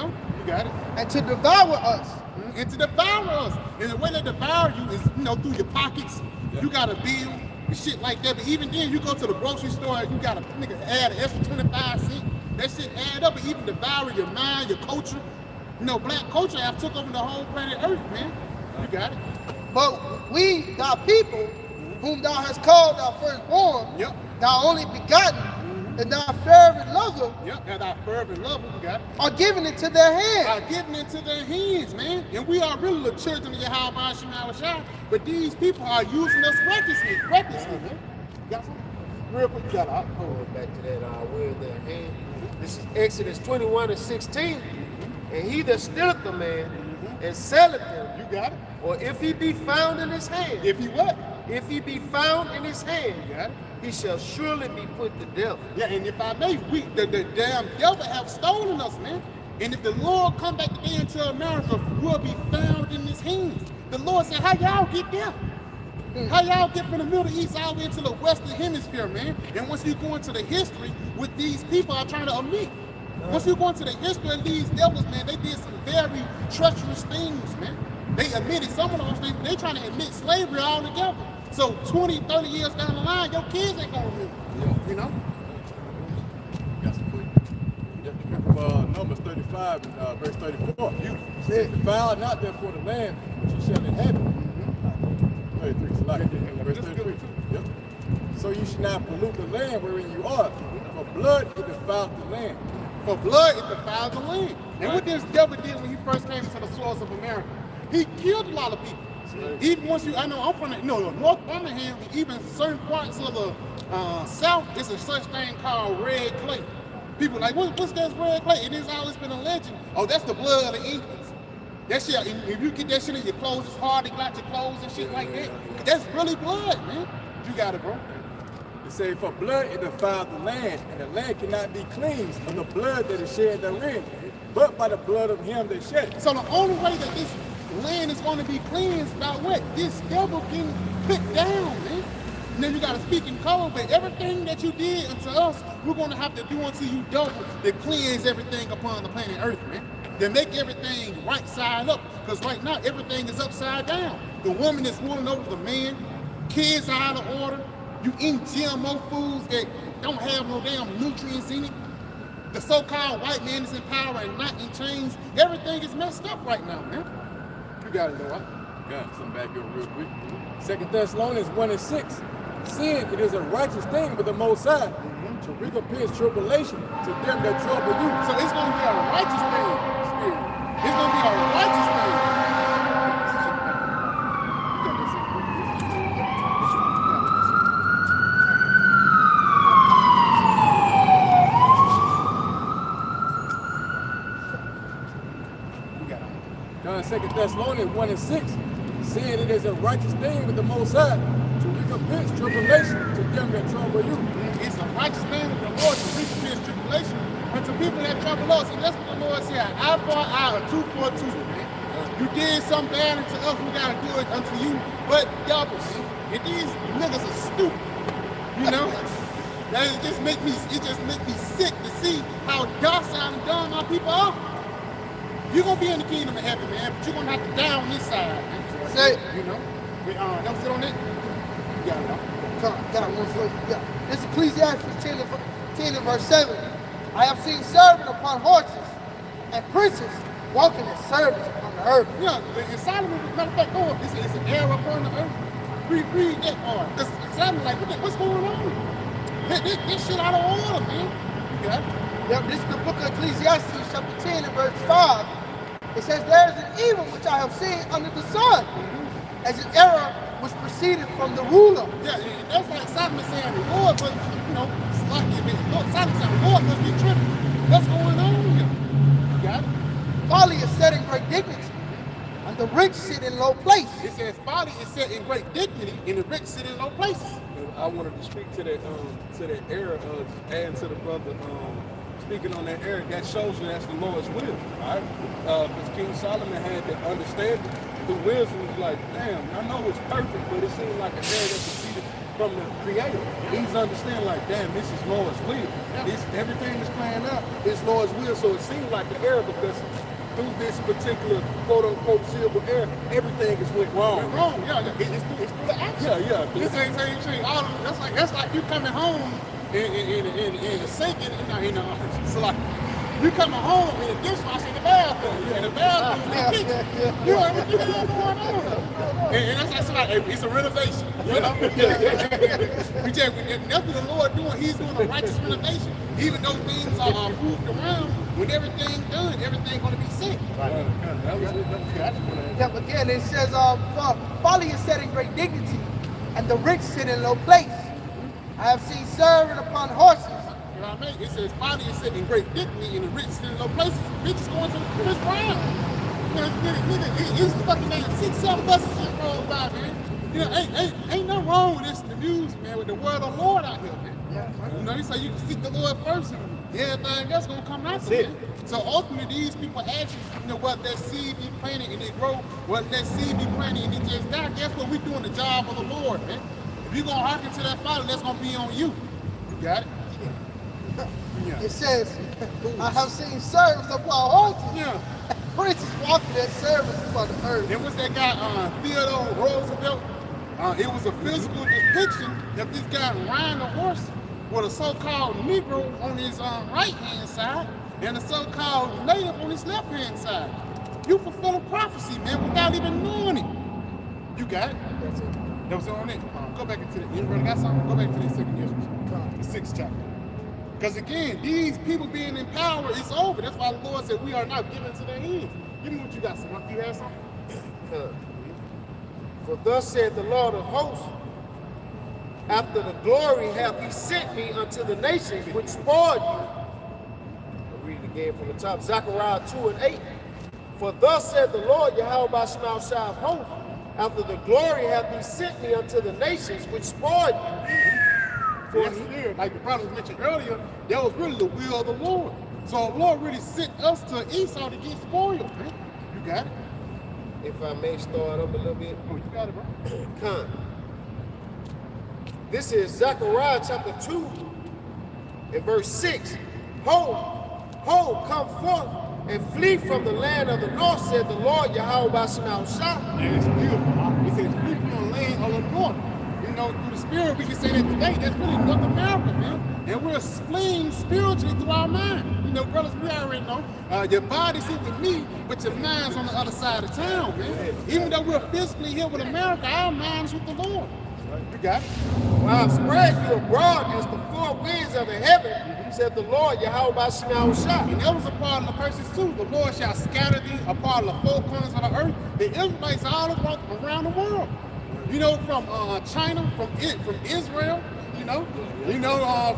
got it. And to devour us. And to devour us. And the way they devour you is, through your pockets. You got a bill and shit like that. But even then, you go to the grocery store, you got to add an extra 25 cents. That shit add up and even devour your mind, your culture. Black culture have took over the whole planet Earth, man. You got it. But we, thy people, whom thou hast called thy firstborn, thy only begotten, and thy fervent lover, and thy fervent lover, you got it, are given into their hands. Are given into their hands, man. And we are really the children of Yahweh Shemal Shai, but these people are using us recklessly, man. You got something? Real quick, you got it. Going back to that word their hand. This is Exodus 21:16. And he that stealeth the man and selleth him, You got it? or if he be found in his hand, If he what? if he be found in his hand, You got it? he shall surely be put to death. Yeah, and if I may, the damn devil have stolen us, man. And if the Lord come back today into America, we'll be found in his hands. The Lord said, how y'all get there? How y'all get from the Middle East all the way into the Western Hemisphere, man? And once you go into the history, what these people are trying to omit. Once you go into the history of these devils, man, they did some very treacherous things, man. They admitted some of those things, but they trying to admit slavery altogether. So 20, 30 years down the line, your kids ain't gonna remember. You know? Got some quick. From Numbers 35, verse 34. Said, defile not therefore the land which you shall inhabit. 33, verse 33. Yep. So you should not pollute the land wherein you are, for blood it defiled the land. For blood, it defiles the land. And what this devil did when he first came to the source of America, he killed a lot of people. Even once I know I'm from the North Birmingham, even certain parts of the South, it's a such thing called red clay. People like, what's that red clay? It has always been a legend. Oh, that's the blood of the Indians. That shit, if you get that shit in your clothes, it's hard to get out your clothes and shit like that. That's really blood, man. You got it, bro. It say, for blood it defiled the land, and the land cannot be cleansed of the blood that is shed therein, but by the blood of him that shed it. So the only way that this land is going to be cleansed by what? This devil getting put down, man. And then you got to speak in code, but everything that you did unto us, we're going to have to do unto you double to cleanse everything upon the planet Earth, man. To make everything right side up, because right now everything is upside down. The woman is ruling over the man, kids are out of order, you eating GMO foods that don't have no damn nutrients in it. The so-called white man is in power and not in chains. Everything is messed up right now, man. You got it, though. Got some back here real quick. 2 Thessalonians 1:6. Sin, it is a righteous thing with the Most High to recompense tribulation to them that trouble you. So it's going to be a righteous thing, Spirit. It's going to be a righteous thing. John 2 Thessalonians 1:6. Saying it is a righteous thing with the Most High to recompense tribulation to them that trouble you. It's a righteous thing with the Lord to recompense tribulation unto people that trouble us. And that's what the Lord said, eye for an eye, or tooth for a tooth, man. You did something bad unto us, we got to do it unto you, but double, man. And these niggas are stupid, you know? It just make me sick to see how docile and dumb our people are. You're going to be in the kingdom of heaven, man, but you're going to have to die on this side, man. Say, You know? Don't sit on it? You got it, got one for you. Yeah. This is Ecclesiastes 10 and verse 7. I have seen servants upon horses and princes walking as servants upon the earth. Yeah, and Solomon, matter of fact, go up. It's an error upon the earth. Read that part. Because Solomon like, what's going on? This shit out of order, man. You got it? Yep, this is the book of Ecclesiastes, chapter 10 and verse 5. It says, there is an evil which I have seen under the sun, as an error which proceeded from the ruler. Yeah, that's like Solomon saying the Lord, but, you know, it's like Solomon saying the Lord must be tripping. What's going on here? You got it? Folly is set in great dignity, and the rich sit in low place. It says folly is set in great dignity, and the rich sit in low places. I wanted to speak to that error, adding to the brother speaking on that error. That shows you that's the Lord's will. All right, because King Solomon had to understand the wisdom. Was like, damn, I know it's perfect, but it seems like an error that proceeded from the Creator. He's understanding like, damn, this is Lord's will. This everything is playing out. It's Lord's will, so it seems like an error because through this particular quote-unquote silver era, everything is went wrong. Went wrong, yeah. It's through the action. Yeah. This ain't same thing. That's like you coming home in the sink, so like you coming home in the dishwasher in the bathroom, in the kitchen. You know what going on? And that's like it's a renovation, you know. That's what the Lord doing. He's doing a righteous renovation. Even though things are moved around, when everything's done, everything's going to be set. Yeah, but again, it says, folly is set in great dignity, and the rich sit in low place. I have seen servant upon horses You know what I mean? It says, finally is sitting in great dignity and the rich sitting in low places. Bitches going to the Chris Brown. Nigga, it's fucking 6, 7 buses shit rolling by, man. You know, ain't nothing wrong with this in the music, man, with the word of the Lord out here, man. You know, he say you can seek the Lord first and everything else gonna come after, man. So ultimately, these people actually, you know, what that seed be planted and it grow, what that seed be planted and it just die. Guess what? We doing the job of the Lord, man. If you gonna hearken to that Father, that's gonna be on you. You got it? Yeah. It says, I have seen servants of our altars. Yeah. Princes walking that service upon the earth. There was that guy, Theodore Roosevelt. It was a physical depiction of this guy riding a horse with a so-called Negro on his right-hand side and a so-called native on his left-hand side. You fulfilling prophecy, man, without even knowing it. You got it? That's it. That was on it. Go back into the, anybody got something? Go back to the second Ezra, the 6th chapter. Because again, these people being in power is over. That's why the Lord said we are not given to their hands. Give me what you got, son. You have something? For thus said the Lord of hosts, after the glory hath he sent me unto the nations which spoiled you. I'll read it again from the top. Zechariah 2 and 8. For thus said the Lord Yahweh Bashmal Shah of hosts, after the glory hath he sent me unto the nations which spoiled you. For here, like the brothers mentioned earlier, that was really the will of the Lord. So the Lord really sent us to Esau to get spoiled, man. You got it? If I may start up a little bit. Oh, you got it, bro. Come. This is Zechariah chapter 2 and verse 6. Ho, come forth and flee from the land of the north, said the Lord Yahweh Bashmal Shah. Yeah, it's beautiful. It says flee from the land of the north. You know, through the spirit, we can say that today. That's really North America, man. And we're fleeing spiritually through our mind. You know, brothers, we already know. Your body's here with me, but your mind's on the other side of town, man. Even though we're physically here with America, our mind's with the Lord. You got it? For I have spread you abroad as the four winds of the heaven, said the Lord Yahweh Bashmal Shah. And that was a part of the curses too. The Lord shall scatter thee upon the four corners of the earth. The Israelites all around the world. You know, from China, from Israel, you know,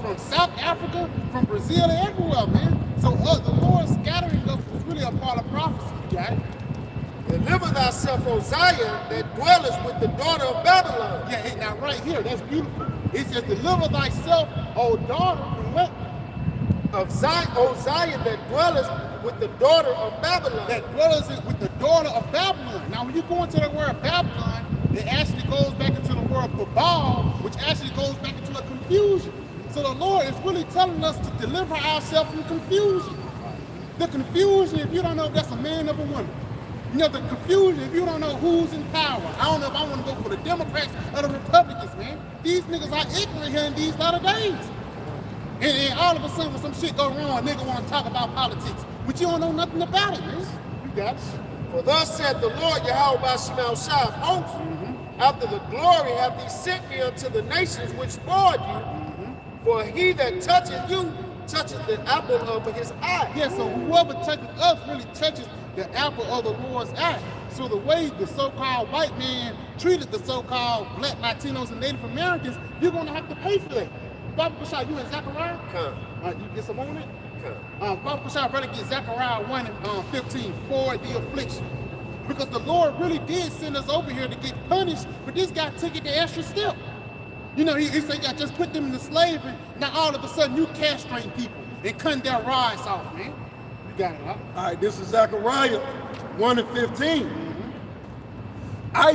from South Africa, from Brazil, everywhere, man. So the Lord scattering us was really a part of prophecy. You got it? Deliver thyself, O Zion, that dwellest with the daughter of Babylon. Yeah, now right here, that's beautiful. It says, deliver thyself, O daughter, from what? Of Zion, O Zion, that dwellest with the daughter of Babylon. That dwelleth with the daughter of Babylon. Now, when you go into the word Babylon, it actually goes back into the word Babal, which actually goes back into a confusion. So the Lord is really telling us to deliver ourselves from confusion. The confusion, if you don't know if that's a man or a woman. You know, the confusion, if you don't know who's in power. I don't know if I want to go for the Democrats or the Republicans, man. These niggas are ignorant here in these latter days. And all of a sudden, when some shit go wrong, a nigga want to talk about politics, but you don't know nothing about it, man. You got it. For thus said the Lord Yahweh Bashmal Shah of hosts, after the glory hath he sent me unto the nations which spoiled you, for he that toucheth you toucheth the apple of his eye. Yeah, so whoever touches us really touches the apple of the Lord's eye. So the way the so-called white man treated the so-called black Latinos and Native Americans, you're going to have to pay for that. Baba Bashar, you and Zechariah? Come. You get some on it? Come. Baba Bashar, brother, get Zechariah 1 and 15 for the affliction. Because the Lord really did send us over here to get punished, but this guy took it the extra step. You know, he said, yeah, just put them into slavery. Now all of a sudden you castrating people and cutting their rights off, man. You got it, huh? All right, this is Zechariah 1 and 15. I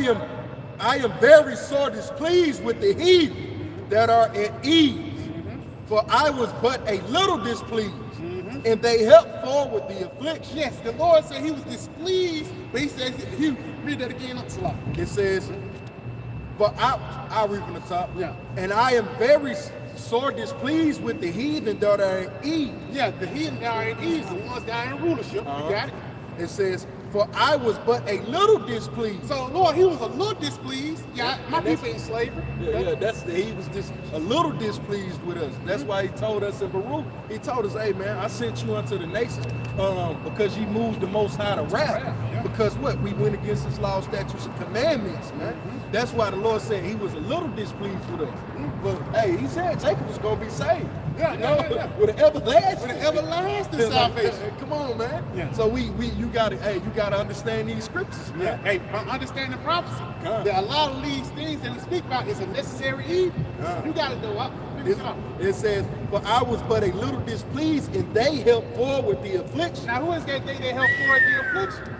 am very sore displeased with the heathen that are at ease, for I was but a little displeased, and they helped forward the affliction. Yes, the Lord said he was displeased, but he says, read that again up to It says, for I'll read from the top. Yeah. And I am very sore displeased with the heathen that are at ease. Yeah, the heathen that are at ease, the ones that are in rulership. You got it? It says, for I was but a little displeased. So, Lord, he was a little displeased. Yeah, my people in slavery. He was just a little displeased with us. That's why he told us in Baruch, he told us, hey man, I sent you unto the nations because you moved the Most High to wrath. Yeah. Because what? We went against his law, statutes, and commandments, man. That's why the Lord said he was a little displeased with us. But hey, he said Jacob was going to be saved. With an everlasting. With an everlasting salvation. Come on, man. Yeah. So you gotta understand these scriptures, man. Hey, understanding prophecy. There are a lot of these things that he speak about is a necessary evil. You gotta know what. It says, "For I was but a little displeased, and they helped forward the affliction." Now, who is that they help forward the affliction?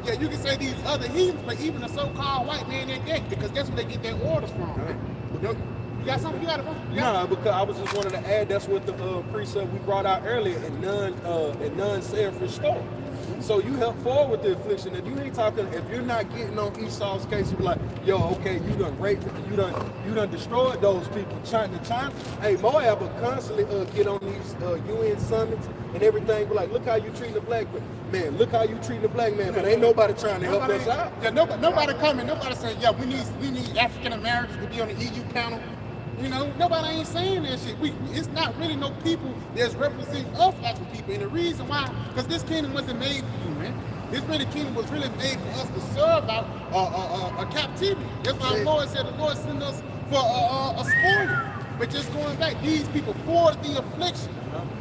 Yeah, you can say these other heathens, but even the so-called white man, they're dead because that's where they get their orders from. You got something? You got it? No, because I was just wanting to add that's what the precept we brought out earlier, and none selfish store. So you help forward the affliction. If you ain't talking, if you're not getting on Esau's case, you be like, yo, okay, you done raped, you done destroyed those people. China. Hey, Moab will constantly get on these UN summits and everything. Be like, look how you treating the black man. Look how you treating the black man. But ain't nobody trying to help us out. Yeah, nobody coming. Nobody saying, yeah, we need African Americans to be on the EU panel. You know, nobody ain't saying that shit. It's not really no people that's representing us as the people. And the reason why, because this kingdom wasn't made for you, man. This really kingdom was really made for us to serve out a captivity. That's why the Lord said the Lord sent us for a spoil. But just going back, these people forwarded the affliction.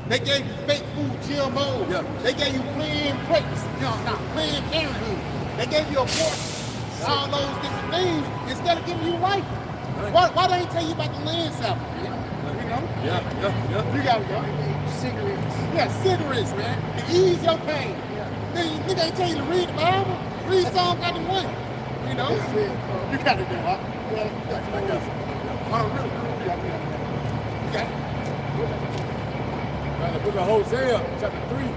They gave you fake food, GMOs. Yeah. They gave you planned pregnancy, planned parenthood. They gave you abortion, all those different things instead of giving you life. Why they ain't tell you about the land sample, man? You know? Yeah. You gotta go. Cigarettes. Yeah, cigarettes, man. To ease your pain. Yeah. They ain't tell you to read the Bible. Read Psalm 91. You know? You gotta go, huh? The book of Hosea, chapter 3,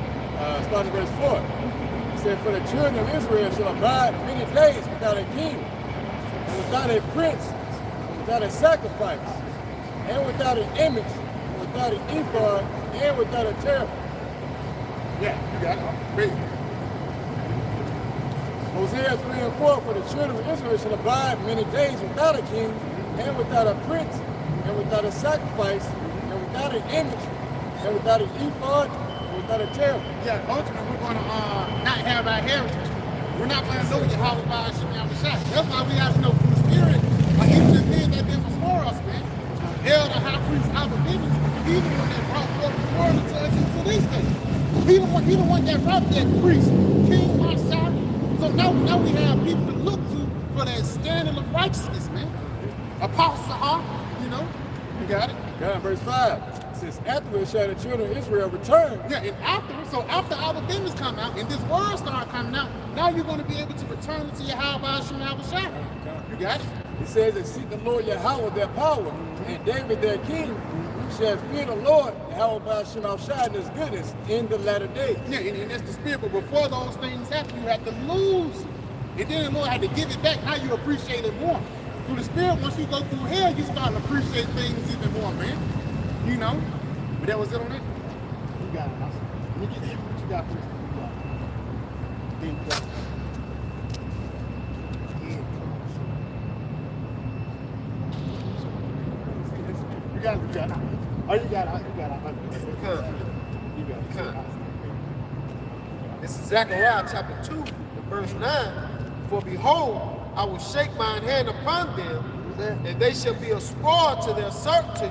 starting verse 4. It said, "For the children of Israel shall abide many days without a king, and without a prince, without a sacrifice, and without an image, and without an ephod, and without a teraphim." Yeah, you got it. Read. Hosea 3 and 4, "For the children of Israel shall abide many days without a king, and without a prince, and without a sacrifice, and without an image, and without an ephod, and without a teraphim." Yeah, ultimately we're going to not have our heritage. We're not going to know Yahweh by Hashem Yahushua. That's why we have to know from the Spirit, even the men that been before us, man. Elder High Priest Albert Bivens, he's the one that brought forth the word to us into this day. He the one that brought that priest, King Marshall. So now we have people to look to for that standard of righteousness, man. Apostle, you know? You got it? God, verse 5. Since afterwards shall the children of Israel return. Yeah, and after our business come out and this word start coming out, now you're going to be able to return to Yahweh Hashem Yahushua. You got it? It says that seek the Lord Yahweh their power, and David their king shall fear the Lord Yahweh Hashem Yahushua and his goodness in the latter days. Yeah, and that's the spirit. But before those things happen, you had to lose. And then the Lord had to give it back. Now you appreciate it more. Through the spirit, once you go through hell, you start to appreciate things even more, man. You know? But that was it on it? You got it. Let me get what you got first. You got it. Oh, you got it. This is Zechariah chapter 2, verse 9. "For behold, I will shake mine hand upon them, and they shall be a spoil to their servants.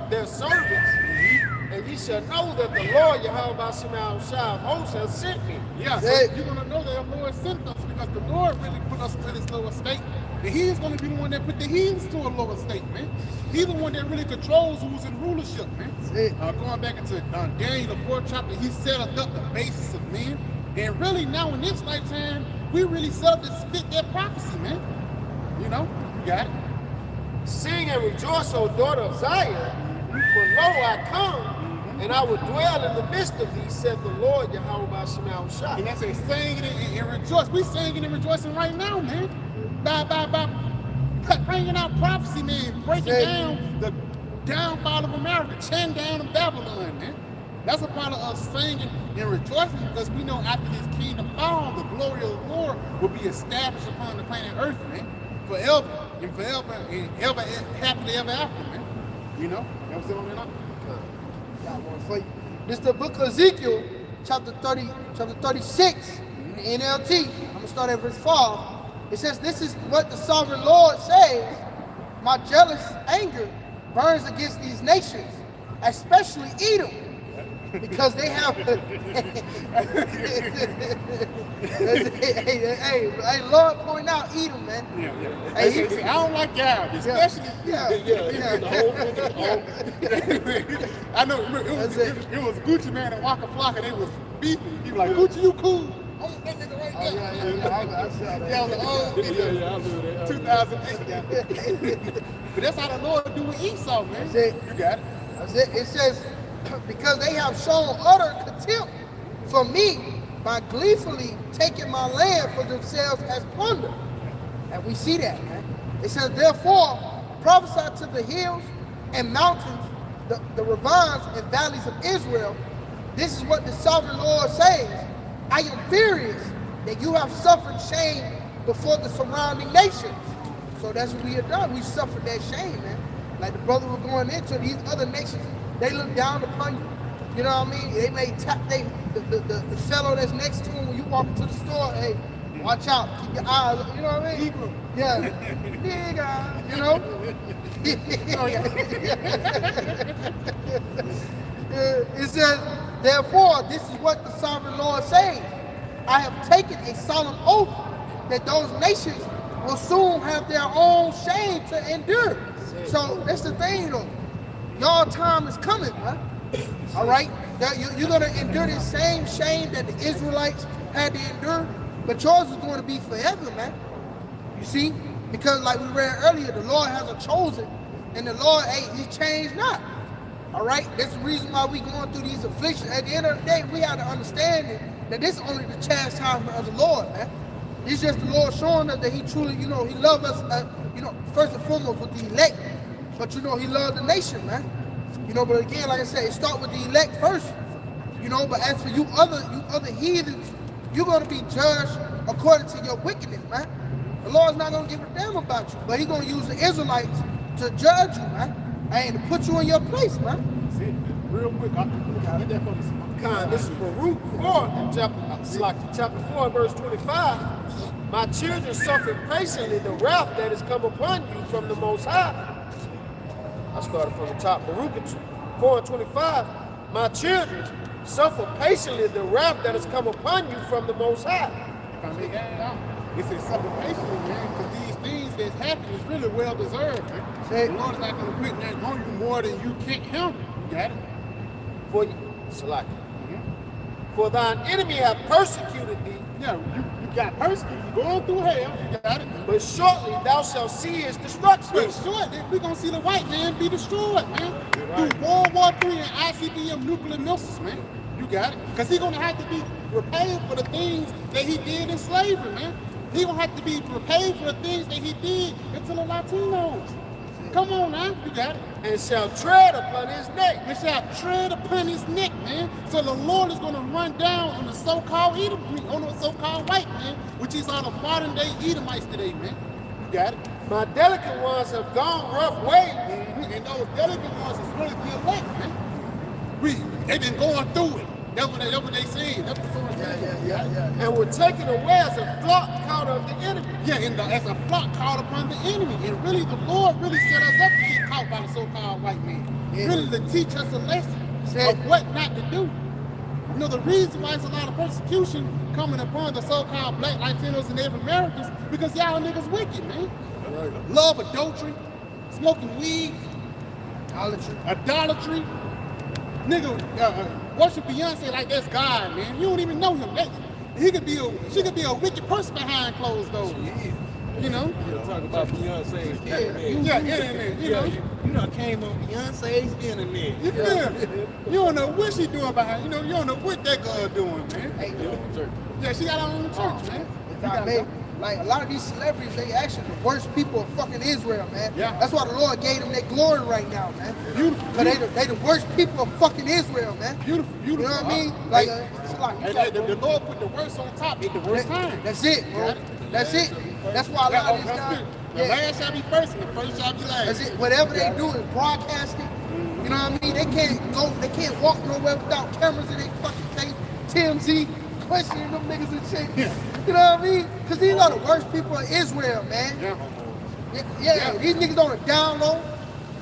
And ye shall know that the Lord Yahweh Hashem Yahushua of hosts has sent me." Yeah, so you're going to know that the Lord sent us because the Lord really put us to this lower state. And he's going to be the one that put the heathens to a lower state, man. He's the one that really controls who's in rulership, man. Going back into Daniel, the 4th chapter, he set up the basis of men. And really now in this lifetime, we really set up to fit that prophecy, man. You know, you got it. "Sing and rejoice, O daughter of Zion, for lo, I come, and I will dwell in the midst of thee, said the Lord Yahweh Hashem Yahushua." And that's a singing and rejoice. We singing and rejoicing right now, man. By bringing out prophecy, man, breaking down the downfall of America, tearing down of Babylon, man. That's a part of us singing and rejoicing because we know after this kingdom fall, the glory of the Lord will be established upon the planet Earth, man, forever and ever happily ever after, man. You know, that was it on that. Got one for you. This is the book of Ezekiel, chapter 36, in the NLT. I'm gonna start at verse 5. It says, "This is what the sovereign Lord says: My jealous anger burns against these nations, especially Edom, because they have. hey, Lord, point out Edom, man. Hey, I don't like Gab, especially. I know it was Gucci Man and Waka Flocka. They was beefing. He was like, Gucci, you cool? Oh, that nigga right there. I saw that. Yeah, I was like, oh, I 2008. But that's how the Lord do with Esau, man. That's it. You got it. That's it. It says, because they have shown utter contempt for me by gleefully taking my land for themselves as plunder. And we see that, man. It says, therefore, prophesy to the hills and mountains, the ravines and valleys of Israel. This is what the sovereign Lord says. I am furious that you have suffered shame before the surrounding nations. So that's what we have done. We suffered that shame, man. Like the brother was going into these other nations, they look down upon you. You know what I mean? They may tap the fellow that's next to him when you walk into the store. Hey, watch out, keep your eyes. You know what I mean? Yeah, nigga. You know. It says, therefore, this is what the sovereign Lord says. I have taken a solemn oath that those nations will soon have their own shame to endure. So that's the thing, though. Y'all time is coming, man. All right? You're going to endure the same shame that the Israelites had to endure, but yours is going to be forever, man. You see? Because like we read earlier, the Lord has a chosen, and the Lord, he changed not. All right? That's the reason why we going through these afflictions. At the end of the day, we have to understand that this is only the chastisement of the Lord, man. It's just the Lord showing us that he truly, he loves us, first and foremost with the elect. But, he loved the nation, man. But again, like I said, it starts with the elect first. But as for you other heathens, you're going to be judged according to your wickedness, man. The Lord's not going to give a damn about you. But he's going to use the Israelites to judge you, man. And to put you in your place, man. See, real quick, I got that for you. This is Baruch 4, chapter 4, verse 25. My children suffer patiently the wrath that has come upon you from the Most High. I started from the top. Baruch 4 and 25. My children suffer patiently the wrath that has come upon you from the Most High. If I may add out, it says suffer patiently, man, because these things that's happening is really well deserved, man. The Lord is not going to put that on you more than you can't handle. You got it? For you, Salaki. For thine enemy hath persecuted thee. Yeah, you got persecuted. You're going through hell. You got it? But shortly thou shalt see his destruction. But shortly, we're going to see the white man be destroyed, man. Right. Through World War III and ICBM nuclear missiles, man. You got it? Because he's going to have to be repaid for the things that he did in slavery, man. He's going to have to be repaid for the things that he did into the Latinos. Come on now, you got it. And shall tread upon his neck. And shall tread upon his neck, man. So the Lord is going to run down on the so-called Edom, on the so-called white man, which is on the modern day Edomites today, man. You got it. My delicate ones have gone rough ways. And those delicate ones is really the elect, man. They've been going through it. That's what they say. That's what someone said. Yeah. And were taken away as a flock caught of the enemy. Yeah, as a flock caught upon the enemy. And really, the Lord really set us up to get caught by the so-called white man. Yeah. Really to teach us a lesson of what not to do. The reason why it's a lot of persecution coming upon the so-called black Latinos and Native Americans, because y'all niggas wicked, man. Right. Love adultery, smoking weed, idolatry. Nigga, worship Beyonce like that's God, man. You don't even know him. She could be a wicked person behind closed doors. You know? You talk about Beyonce's internet. Yeah, internet. You done came on Beyonce's internet. You feel me? You don't know what she doing behind. You don't know what that girl doing, man. Yeah, she got her own church, man. If I may, like a lot of these celebrities, they actually the worst people of fucking Israel, man. Yeah. That's why the Lord gave them their glory right now, man. Beautiful. Because they the worst people of fucking Israel, man. Beautiful. You know what I mean? Like, it's like the Lord put the worst on top at the worst time. That's it, bro. That's it. That's why a lot of these guys. The last shall be first and the first shall be last. That's it. Whatever they do is broadcasting. You know what I mean? They can't walk nowhere without cameras in their fucking face. TMZ questioning them niggas and shit. Yeah. You know what I mean? Because these are the worst people in Israel, man. Yeah, these niggas on the down low.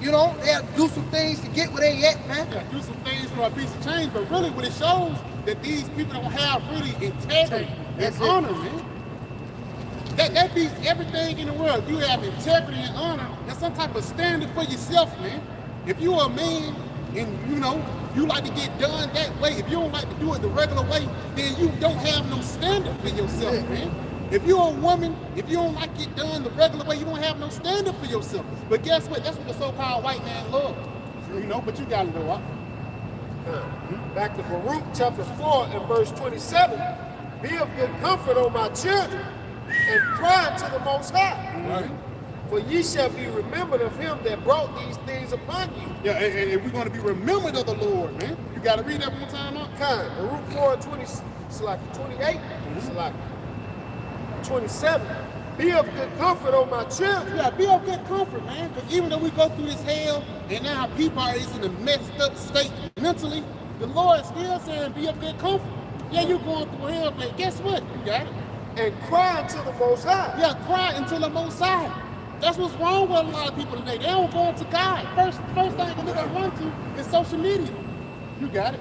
You know, they have to do some things to get where they at, man. Yeah, do some things for a piece of change, but really what it shows that these people don't have really integrity and honor, man. That beats everything in the world. You have integrity and honor and some type of standard for yourself, man. If you're a man and you like to get done that way, if you don't like to do it the regular way, then you don't have no standard for yourself, man. If you're a woman, if you don't like it done the regular way, you don't have no standard for yourself. But guess what? That's what the so-called white man loves. But you gotta know what. Back to Baruch chapter 4 and verse 27. Be of good comfort, O my children, and cry to the Most High. Right. For ye shall be remembered of him that brought these things upon you. Yeah, and we're going to be remembered of the Lord, man. You got to read that one time out. Baruch 4 and 20, it's like 28, it's like 27. Be of good comfort, O my children. Yeah, be of good comfort, man. Because even though we go through this hell and now people are in a messed up state mentally, the Lord is still saying be of good comfort. Yeah, you're going through hell, but guess what? You got it. And cry unto the Most High. Yeah, cry until the Most High. That's what's wrong with a lot of people today. They don't go to God. First thing they're going to run to is social media. You got it.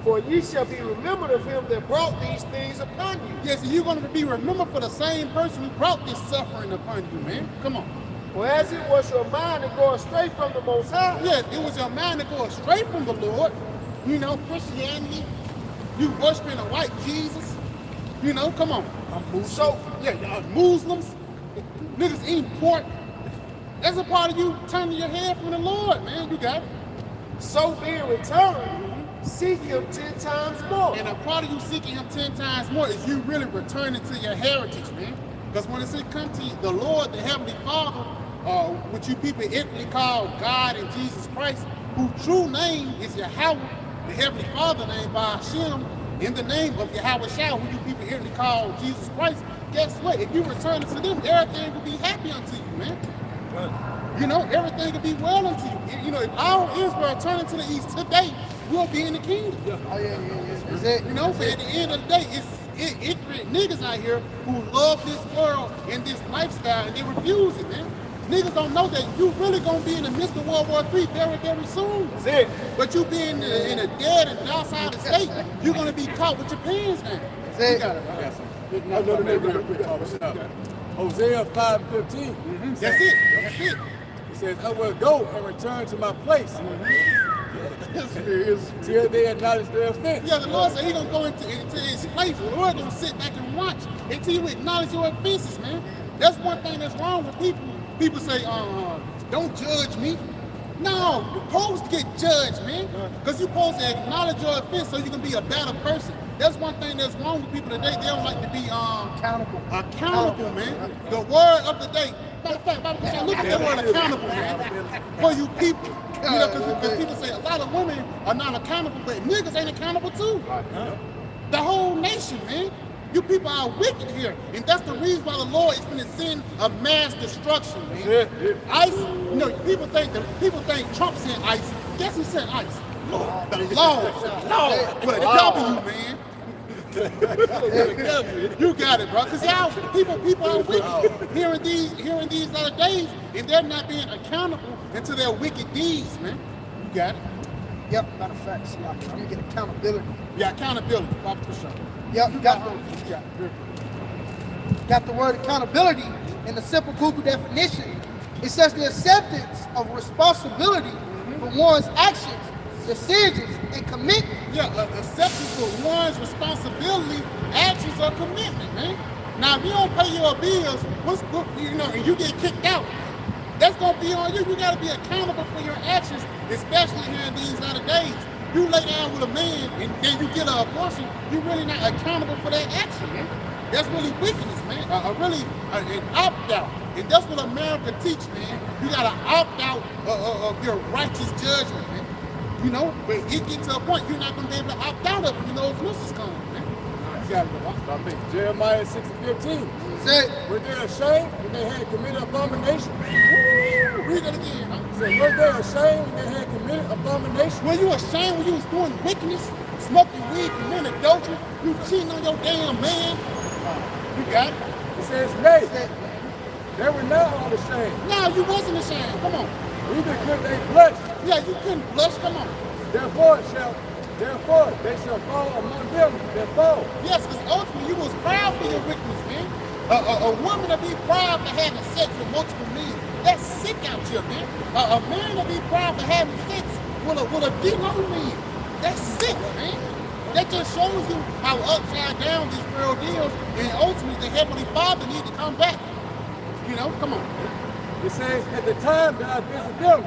For ye shall be remembered of him that brought these things upon you. Yes, and you're going to be remembered for the same person who brought this suffering upon you, man. Come on. For as it was your mind to go astray from the Most High. Yes, it was your mind to go astray from the Lord. Christianity, you worshiping a white Jesus. Come on. So, Muslims, niggas eating pork. That's a part of you turning your head from the Lord, man. You got it. So being returned, seek him 10 times more. And a part of you seeking him 10 times more is you really returning to your heritage, man. Because when it come to the Lord, the Heavenly Father, which you people ignorantly call God and Jesus Christ, whose true name is Yahweh, the Heavenly Father named by Hashem, in the name of Yahweh Shah, who you people ignorantly call Jesus Christ, guess what? If you return to them, everything will be happy unto you, man. Everything will be well unto you. If all Israel turning to the east today, we'll be in the kingdom. Oh, yeah. Is it? But at the end of the day, it's ignorant niggas out here who love this world and this lifestyle, and they refuse it, man. Niggas don't know that you really gonna be in the midst of World War III very, very soon. That's it. But you being in a dead and docile state, you're gonna be caught with your pants down. That's it. You got it, right? Hosea 5:15. That's it. It says, I will go and return to my place. Till they acknowledge their offense. Yeah, the Lord said He's gonna go into His place. The Lord gonna sit back and watch until you acknowledge your offenses, man. That's one thing that's wrong with people. People say, don't judge me. No, you're supposed to get judged, man. Because you're supposed to acknowledge your offense so you can be a better person. That's one thing that's wrong with people today. They don't like to be accountable, man. The word of the day. Matter of fact, look at that word accountable, man. For you people. Because people say a lot of women are not accountable, but niggas ain't accountable too. The whole nation, man. You people are wicked here. And that's the reason why the Lord is going to send a mass destruction, man. ICE, people think Trump sent ICE. Guess who sent ICE? The Lord. With a W, man. You got it, bro. Because y'all, people are wicked here in these other days, and they're not being accountable into their wicked deeds, man. You got it. Yep, matter of fact, you get accountability. Yeah, accountability. Papa for sure. Yep, got the word accountability in the simple Google definition. It says the acceptance of responsibility for one's actions, decisions, and commitment. Yeah, acceptance for one's responsibility, actions, or commitment, man. Now, if you don't pay your bills, and you get kicked out, that's gonna be on you. You gotta be accountable for your actions, especially here in these other days. You lay down with a man and then you get an abortion, you're really not accountable for that action, man. That's really wickedness, man. An opt-out. And that's what America teach, man. You gotta opt out of your righteous judgment, man. But it gets to a point you're not gonna be able to opt out of it when those misses come, man. You got it. Jeremiah 6:15. Say, Were they ashamed when they had committed abomination? Read that again, huh? Say, were they ashamed when they had committed abomination? Were you ashamed when you was doing wickedness, smoking weed, committing adultery, you cheating on your damn man? You got it? It says, nay, they were not all ashamed. No, you wasn't ashamed. Come on. Neither could they blush. Yeah, you couldn't blush. Come on. Therefore they shall fall among them that fall. Yes, because ultimately you was proud for your wickedness, man. A woman to be proud for having sex with multiple men, that's sick out here, man. A man to be proud for having sex with a D-low man, that's sick, man. That just shows you how upside down this world is, and ultimately the Heavenly Father needs to come back. You know, come on. It says, at the time that I visit them,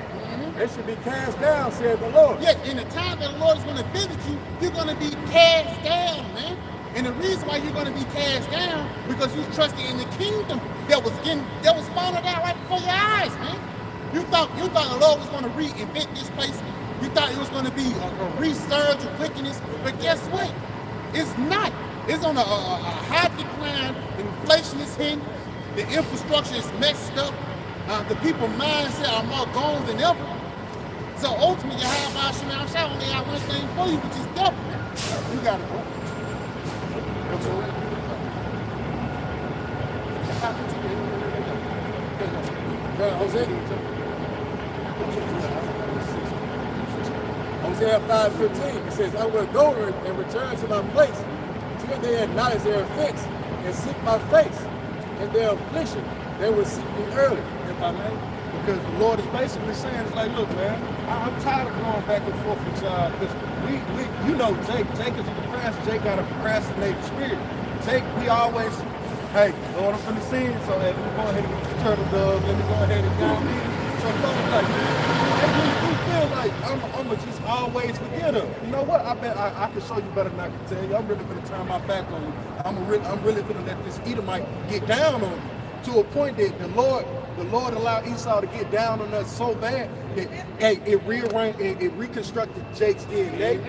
they should be cast down, said the Lord. Yes, in the time that the Lord is going to visit you, you're going to be cast down, man. And the reason why you're going to be cast down, because you trusted in the kingdom that was falling down right before your eyes, man. You thought the Lord was going to reinvent this place. You thought it was going to be a resurge of wickedness, but guess what? It's not. It's on a high decline. Inflation is hitting. The infrastructure is messed up. The people mindset are more gone than ever. So ultimately, how about Shemar Shah only got one thing for you, which is death. You got it, bro. Hosea 5:15, it says, I will go and return to my place till they acknowledge their offense and seek my face. In their affliction, they will seek me early. If I may, because the Lord is basically saying, it's like, look, man, I'm tired of going back and forth with y'all. Because you know, Jake is a procrastinator. Jake got a procrastinating spirit. Jake, we always, hey, Lord, I'm finna sing, so let me go ahead and get the turtle doves. Let me go ahead and go in. So like, we feel like I'ma just always forget her. You know what? I bet I can show you better than I can tell you. I'm really finna turn my back on you. I'm really finna let this Edomite get down on you to a point that the Lord allowed Esau to get down on us so bad that it reconstructed Jake's DNA.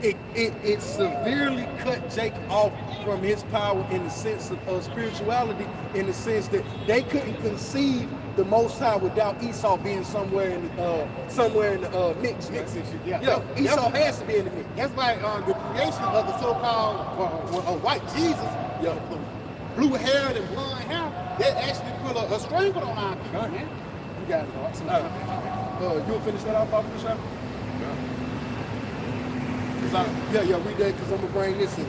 It severely cut Jake off from his power in the sense of spirituality, in the sense that they couldn't conceive the Most High without Esau being somewhere in the mix. Yeah, Esau has to be in the mix. That's why the creation of the so-called white Jesus, blue-haired and blonde hair, they actually put a strangle on our people, man. You got it. You'll finish that off, Papa Shah? Yeah, read that because I'm going to bring this in.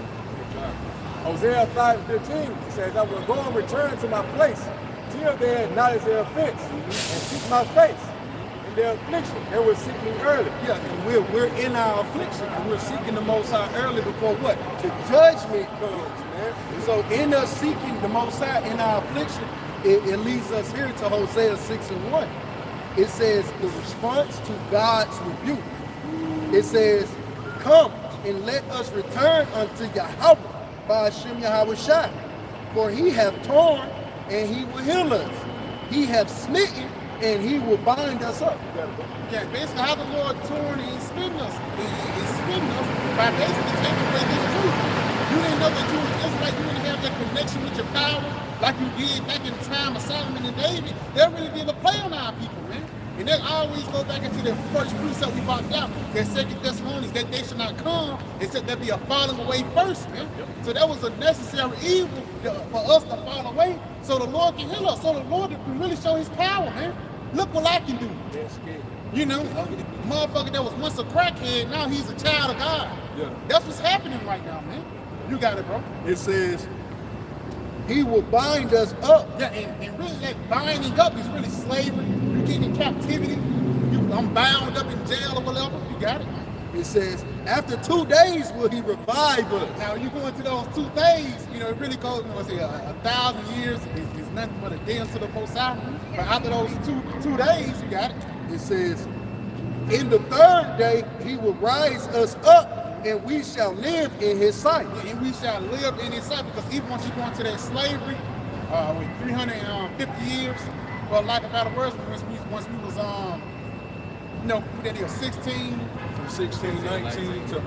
Hosea 5:15 says, I will go and return to my place till they acknowledge their offense and seek my face. In their affliction, they will seek me early. Yeah, and we're in our affliction, and we're seeking the Most High early before what? The judgment comes, man. So in us seeking the Most High in our affliction, it leads us here to Hosea 6:1. It says the response to God's rebuke. It says, come and let us return unto Yahweh by Hashem Yahweh Shai. For he hath torn and he will heal us. He hath smitten and he will bind us up. Yeah, basically how the Lord torn and smitten us. He's smitten us by basically taking away this truth. You didn't know that you was Israelite, you didn't have that connection with your power like you did back in the time of Solomon and David. They really did a play on our people, man. And they always go back into the first precept we brought out, that 2 Thessalonians, that they should not come, and said there'd be a falling away first, man. So that was a necessary evil for us to fall away, so the Lord can heal us, so the Lord can really show his power, man. Look what I can do. You know, motherfucker that was once a crackhead, now he's a child of God. Yeah. That's what's happening right now, man. You got it, bro. It says, he will bind us up. Yeah, and really that binding up is really slavery. You get in captivity. I'm bound up in jail or whatever. You got it. It says, after 2 days will he revive us. Now, you go into those 2 days, you know, it really goes, 1,000 years is nothing but a day unto the Most High. But after those two days, you got it. It says, in the 3rd day he will rise us up, and we shall live in his sight. And we shall live in his sight, because even once you go into that slavery, with 350 years, for lack of better words, once we was, we did 16. From 1619 to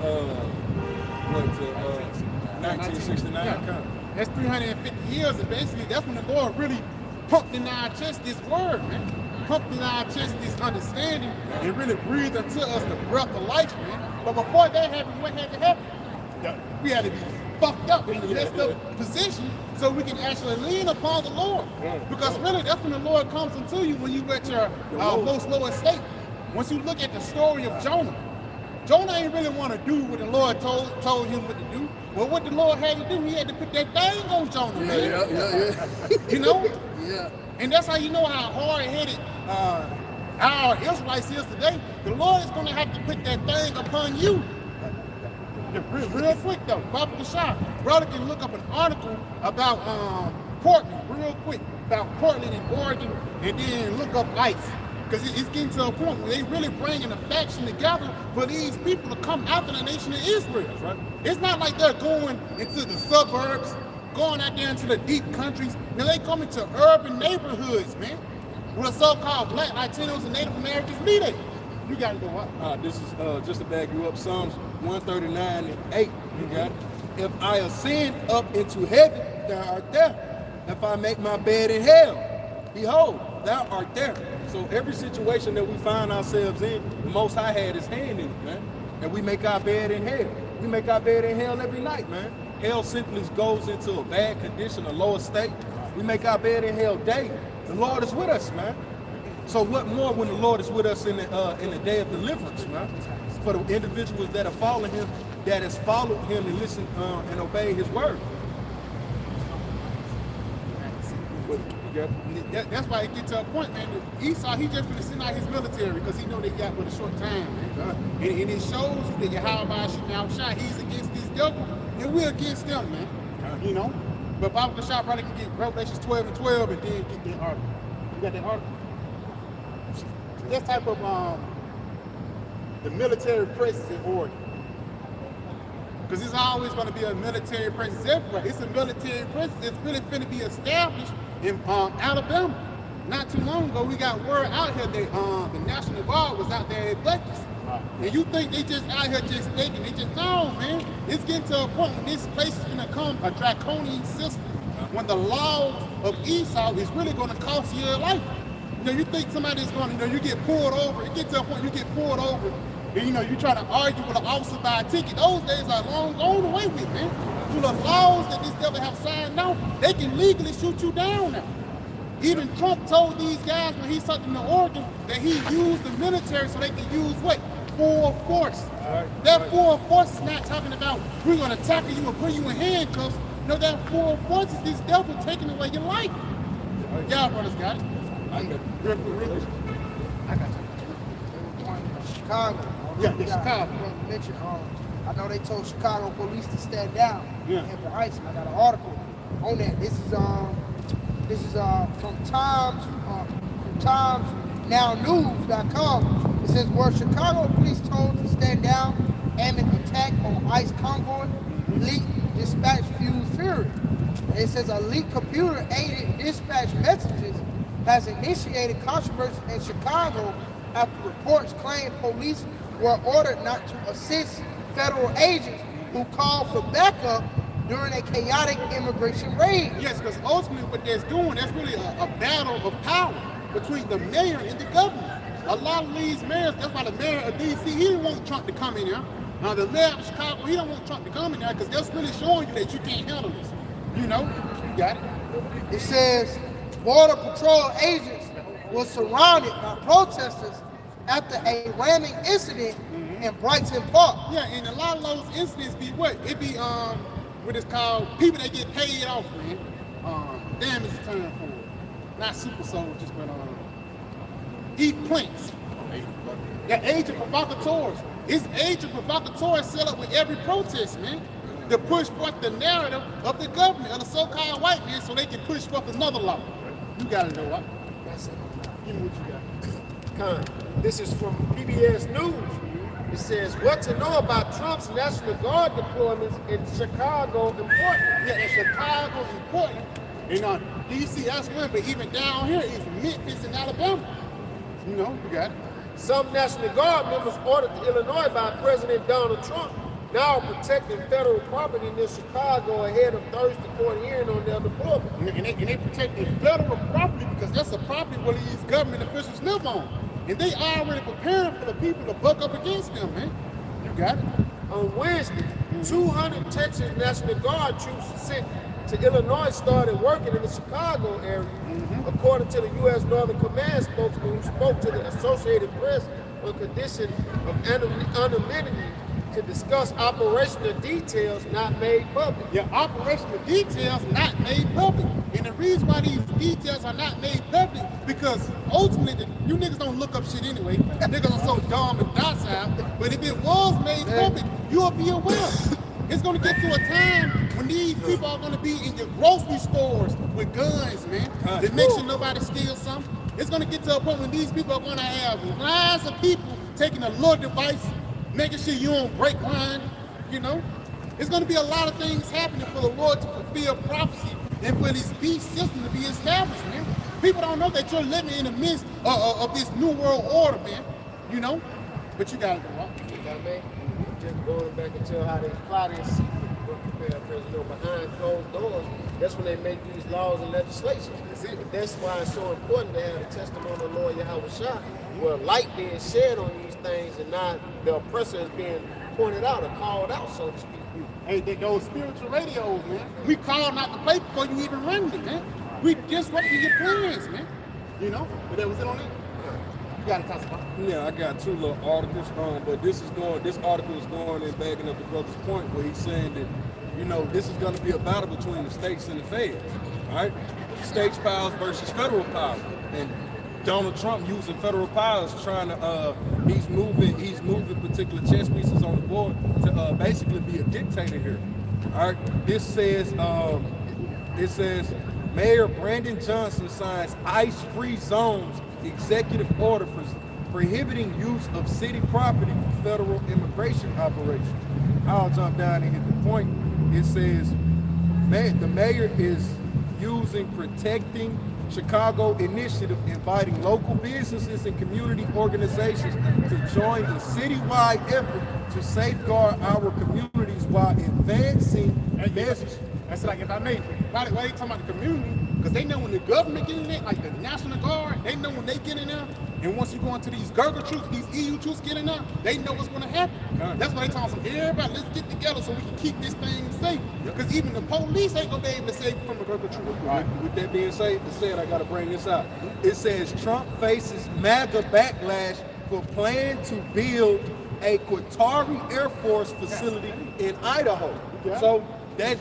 1969. Yeah. That's 350 years, and basically that's when the Lord really pumped in our chest this word, man. Pumped in our chest this understanding, and really breathed into us the breath of life, man. But before that happened, what had to happen? We had to be fucked up in a messed up position so we can actually lean upon the Lord. Because really, that's when the Lord comes into you when you at your most lowest state. Once you look at the story of Jonah, Jonah ain't really want to do what the Lord told him what to do. Well, what the Lord had to do, he had to put that thing on Jonah, man. You know? Yeah. And that's how you know how hard-headed our Israelites is today. The Lord is going to have to put that thing upon you. Real quick, though. Papa Bashar, brother can look up an article about Portland real quick, about Portland and Oregon, and then look up ICE. Because it's getting to a point where they really bringing a faction together for these people to come after the nation of Israel. Right? It's not like they're going into the suburbs, going out there into the deep countries. Now they come into urban neighborhoods, man, where so-called black Latinos and Native Americans meet at. You got to go up. This is just to back you up, Psalms 139:8. You got it. If I ascend up into heaven, thou art there. If I make my bed in hell, behold, thou art there. So every situation that we find ourselves in, the Most High had his hand in it, man. And we make our bed in hell. We make our bed in hell every night, man. Hell simply goes into a bad condition, a lower state. We make our bed in hell daily. The Lord is with us, man. So what more when the Lord is with us in the day of deliverance, man? For the individuals that are following him, that has followed him and listened and obeyed his word. That's why it get to a point, man. Esau, he just finna send out his military because he know they got with a short time, man. And it shows you that Yahweh Shah, he's against these devils, and we're against them, man. You know? But Bible Shah probably can get Revelations 12:12 and then get that article. You got that article? This type of the military presence in Oregon. Because it's always going to be a military presence everywhere. It's a military presence that's really finna be established in Alabama. Not too long ago, we got word out here that the National Guard was out there at Bucky's. And you think they just out here just thinking, they just, no, man. It's getting to a point when this place is going to come a draconian system. When the laws of Esau is really going to cost you your life. You know, you think somebody's going to, you get pulled over. It gets to a point you get pulled over. And, you try to argue with an officer by a ticket. Those days are long gone away with, man. Through the laws that this devil have signed out, they can legally shoot you down now. Even Trump told these guys when he sent them to Oregon that he used the military so they can use what? Full force. That full force is not talking about we're going to tackle you and put you in handcuffs. No, that full force is this devil taking away your life. Y'all brothers got it. I got you. Chicago. Yeah, Chicago. Mention, I know they told Chicago police to stand down. Yeah. For ICE. I got an article on that. This is from TimesNowNews.com. It says where Chicago police told to stand down amid attack on ICE convoy, leaked dispatch fueled fury. It says a leaked computer-aided dispatch messages has initiated controversy in Chicago after reports claim police were ordered not to assist federal agents who called for backup during a chaotic immigration raid. Yes, because ultimately what that's doing, that's really a battle of power between the mayor and the governor. A lot of these mayors, that's why the mayor of D.C., he didn't want Trump to come in here. The mayor of Chicago, he don't want Trump to come in there because that's really showing you that you can't handle this. You got it. It says Border Patrol agents were surrounded by protesters after a ramming incident in Brighton Park. Yeah, and a lot of those incidents be what? It be what it's called people that get paid off, man. Damn is the term for it. Not super soldiers, but eat planks. That agent provocateurs. It's agent provocateurs set up with every protest, man. To push forth the narrative of the government, of the so-called white man, so they can push forth another law. You gotta know what. That's it. Give me what you got. This is from PBS News. It says, what to know about Trump's National Guard deployments in Chicago and Portland. Yeah, and Chicago's important. And D.C. elsewhere, but even down here is Memphis and Alabama. You got it. Some National Guard members ordered to Illinois by President Donald Trump now protecting federal property near Chicago ahead of Thursday court hearing on their deployment. And they protecting federal property because that's a property where these government officials live on. And they already preparing for the people to buck up against them, man. You got it. On Wednesday, 200 Texas National Guard troops sent to Illinois started working in the Chicago area, according to the U.S. Northern Command spokesman who spoke to the Associated Press on condition of anonymity to discuss operational details not made public. Yeah, operational details not made public. And the reason why these details are not made public, because ultimately, you niggas don't look up shit anyway. Niggas are so dumb and docile. But if it was made public, you'll be aware. It's gonna get to a time when these people are gonna be in your grocery stores with guns, man, to make sure nobody steals something. It's gonna get to a point when these people are gonna have lines of people taking a little device, making sure you don't break line, you know? It's gonna be a lot of things happening for the Lord to fulfill prophecy and for this beast system to be established, man. People don't know that you're living in the midst of this new world order, man, you know? But you gotta go up. You know what I mean? Just going back and tell how they plot in secret, behind closed doors. That's when they make these laws and legislation. That's why it's so important to have the testimony of the Lord Yahweh Shah, where light being shed on these things and not the oppressor is being pointed out or called out, so to speak. Hey, they go spiritual radios, man. We call not to play before you even ring it, man. We disrupting your plans, man. You know? But that was it on it. You gotta talk about it. Yeah, I got two little articles, but this article is going and backing up the brother's point where he's saying that, you know, this is going to be a battle between the states and the feds, all right? States powers versus federal power, and Donald Trump using federal powers, trying to he's moving particular chess pieces on the board to basically be a dictator here. All right, this says Mayor Brandon Johnson signs ICE-free zones executive order prohibiting use of city property for federal immigration operations. I'll jump down and hit the point. It says the mayor is using protecting Chicago initiative, inviting local businesses and community organizations to join the citywide effort to safeguard our communities while advancing messages. That's like, if I may, why they talking about the community? Because they know when the government get in there, like the National Guard, they know when they get in there. And once you go into these Gurgle troops, these EU troops get in there, they know what's going to happen. That's why they talking about everybody, let's get together so we can keep this thing safe. Because even the police ain't going to be able to save you from the Gurgle troops. With that being said, I got to bring this out. It says Trump faces MAGA backlash for plan to build a Qatari Air Force facility in Idaho. So that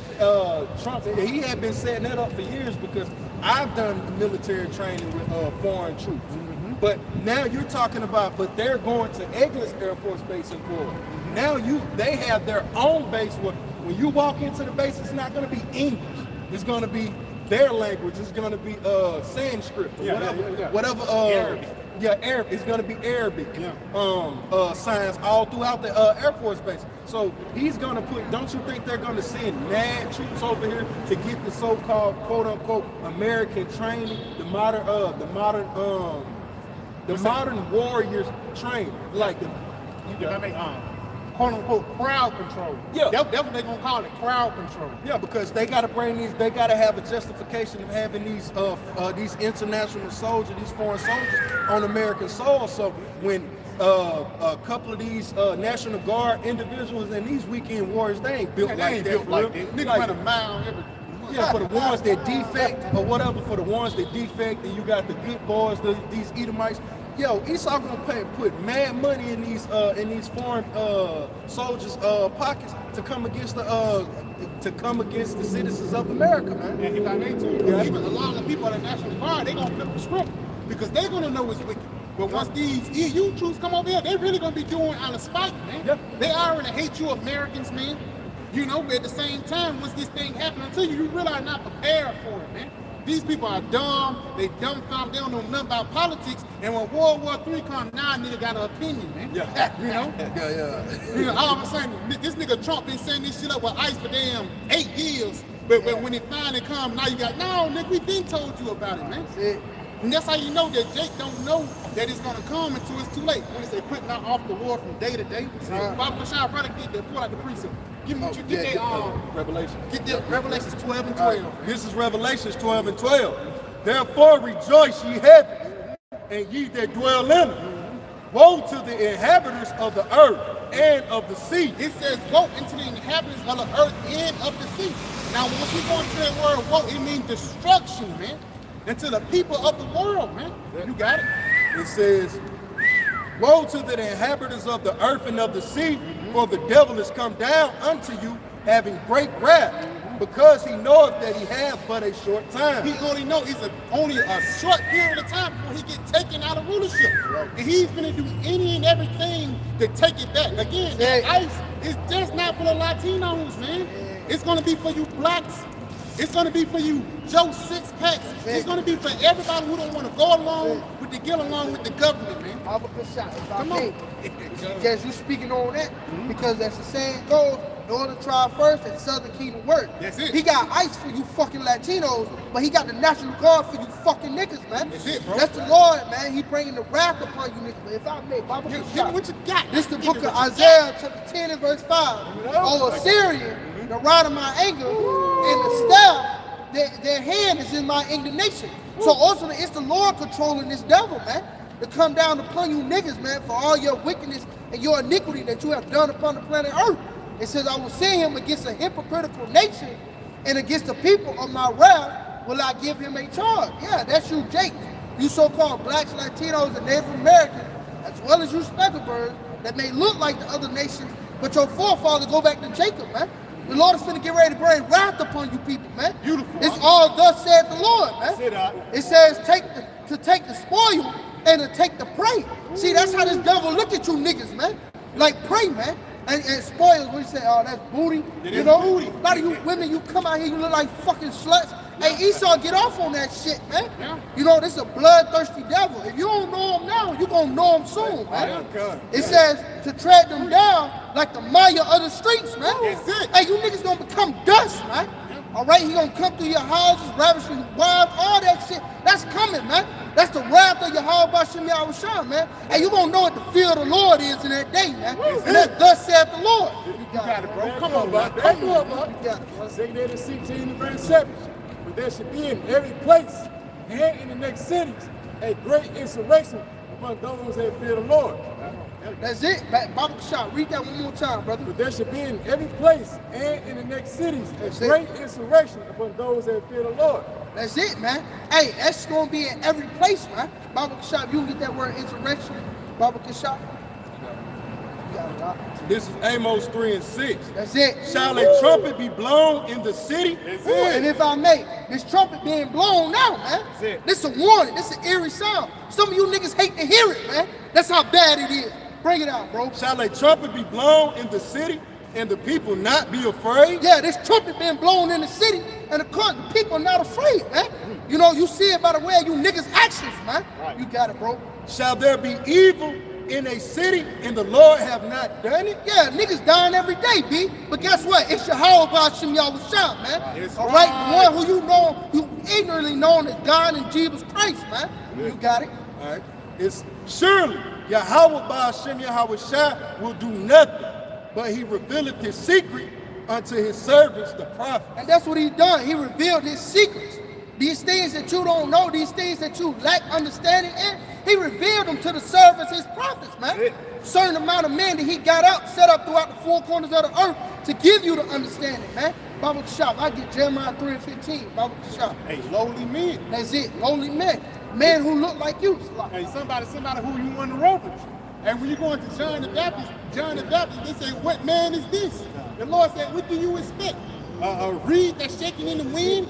Trump, he had been setting that up for years because I've done military training with foreign troops. But now you're talking about, but they're going to Egless Air Force Base in Florida. Now they have their own base where when you walk into the base, it's not going to be English. It's going to be their language. It's going to be Sanskrit, whatever. Arabic. Yeah, Arabic. It's going to be Arabic. Signs all throughout the Air Force Base. So he's going to put. Don't you think they're going to send mad troops over here to get the so-called quote unquote American training, the modern warriors training, like the quote unquote crowd control. Yeah, that's what they're gonna call it, crowd control. Yeah, because they got to bring these. They got to have a justification of having these international soldiers, these foreign soldiers on American soil. So when a couple of these National Guard individuals and these weekend warriors, they ain't built like that. Niggas run a mile every. Yeah, for the ones that defect or whatever, for the ones that defect, and you got the good boys, these Edomites. Yo, Esau gonna put mad money in these foreign soldiers' pockets to come against the citizens of America, man. And if I may too, even a lot of the people at the National Guard, they gonna flip the script because they're gonna know it's wicked. But once these EU troops come over here, they really gonna be doing out of spite, man. Yeah. They already hate you Americans, man. You know, but at the same time, once this thing happens to you, you really are not prepared for it, man. These people are dumb, they dumbfounded, they don't know nothing about politics, and when World War III comes, now a nigga got an opinion, man. Yeah. You know? Yeah. You know, all of a sudden, this nigga Trump been saying this shit up with ICE for damn 8 years, but when it finally comes, now you got, no, nigga, we been told you about it, man. And that's how you know that Jake don't know that it's gonna come until it's too late. When they say putting out off the war from day to day, Bob Bashar brother get that, pull out the precinct. Give me what you get Revelation. Get that Revelations 12 and 12. This is Revelations 12 and 12. Therefore rejoice, ye heavens, and ye that dwell in them. Woe to the inhabitants of the earth and of the sea. It says, woe into the inhabitants of the earth and of the sea. Now, once we go into that word woe, it means destruction, man. And to the people of the world, man. You got it? It says, woe to the inhabitants of the earth and of the sea, for the devil is come down unto you, having great wrath, because he knoweth that he hath but a short time. He only knows it's only a short period of time before he get taken out of rulership. And he's going to do any and everything to take it back. Again, that ICE is just not for the Latinos, man. It's going to be for you blacks. It's going to be for you Joe Six Packs. It's going to be for everybody who don't want to go along with the get along with the government, man. Have a good shot. Come on. Because you speaking on that, because that's the saying goes, Northern tribe first and Southern kingdom work. That's it. He got ICE for you fucking Latinos, but he got the National Guard for you fucking niggas, man. That's it, bro. That's the Lord, man. He bringing the wrath upon you niggas. But if I may, Bible Give shot. me what you got. This the Give book me of what you Isaiah, chapter 10 and verse 5. Oh, Assyria, the rod of my anger, and the staff, their hand is in my indignation. So also it's the Lord controlling this devil, man, to come down upon you niggas, man, for all your wickedness and your iniquity that you have done upon the planet Earth. It says, I will send him against a hypocritical nation, and against the people of my wrath will I give him a charge. Yeah, that's you, Jake. You so-called blacks, Latinos, and Native Americans, as well as you specklebirds that may look like the other nations, but your forefathers go back to Jacob, man. The Lord is finna get ready to bring wrath upon you people, man. Beautiful. It's all thus said the Lord, man. Sit up. It says to take the spoil and to take the prey. See, that's how this devil look at you niggas, man. Like prey, man. And spoils, when you say, oh, that's booty. It you is know, booty. a lot of you women, you come out here, you look like fucking sluts. Hey, Esau, get off on that shit, man. Yeah. You know, this is a bloodthirsty devil. If you don't know him now, you gonna know him soon, man. It says to tread them down like the Maya of the streets, man. That's it. Hey, you niggas gonna become dust, man. All right, he gonna come through your houses, ravishing your wives, all that shit. That's coming, man. That's the wrath of Yahweh Bashim Yahushua, man. And you gonna know what the fear of the Lord is in that day, man. And that thus saith the Lord. You got it, bro. Come on, bro. bro. Come on, bro. You got it, bro. Isaiah 16 and verse 7. But there should be in every place and in the next cities a great insurrection among those that fear the Lord. That's it. Bible shot. Read that one more time, brother. But there should be in every place and in the next cities a That's it. great insurrection upon those that fear the Lord. That's it, man. Hey, that's gonna be in every place, man. Bible shot. You can get that word insurrection. Bible shot. You got it, dog. This is Amos 3 and 6. That's it. Shall a trumpet be blown in the city? Ooh, and if I may, this trumpet being blown now, man. it. This is a warning. This is an eerie sound. Some of you niggas hate to hear it, man. That's how bad it is. Bring it out, bro. Shall a trumpet be blown in the city, and the people not be afraid? Yeah, this trumpet being blown in the city, and the people are not afraid, man. You know, you see it by the way of you niggas' actions, man. Right. You got it, bro. Shall there be evil in a city, and the Lord have not done it? Yeah, niggas dying every day, B. But guess what? It's Yahweh Bashim Yahushua, man. It's All right, right. the one who you know, you ignorantly known as God and Jesus Christ, man. You got it. All right. It's surely Yahweh Ba'ashem Yahweh Shai will do nothing, but he revealeth his secret unto his servants, the prophets. And that's what he done. He revealed his secrets. These things that you don't know, these things that you lack understanding in, he revealed them to the servants, his prophets, man. Certain amount of men that he got out, set up throughout the four corners of the earth to give you the understanding, man. Bible shop. I get Jeremiah 3 and 15. Bible shop. Hey, lowly men. That's it. Lowly men. Men who look like you. Hey, somebody who you want to roll with. And when you go into John the Baptist, they say, what man is this? The Lord said, what do you expect? A reed that's shaking in the wind?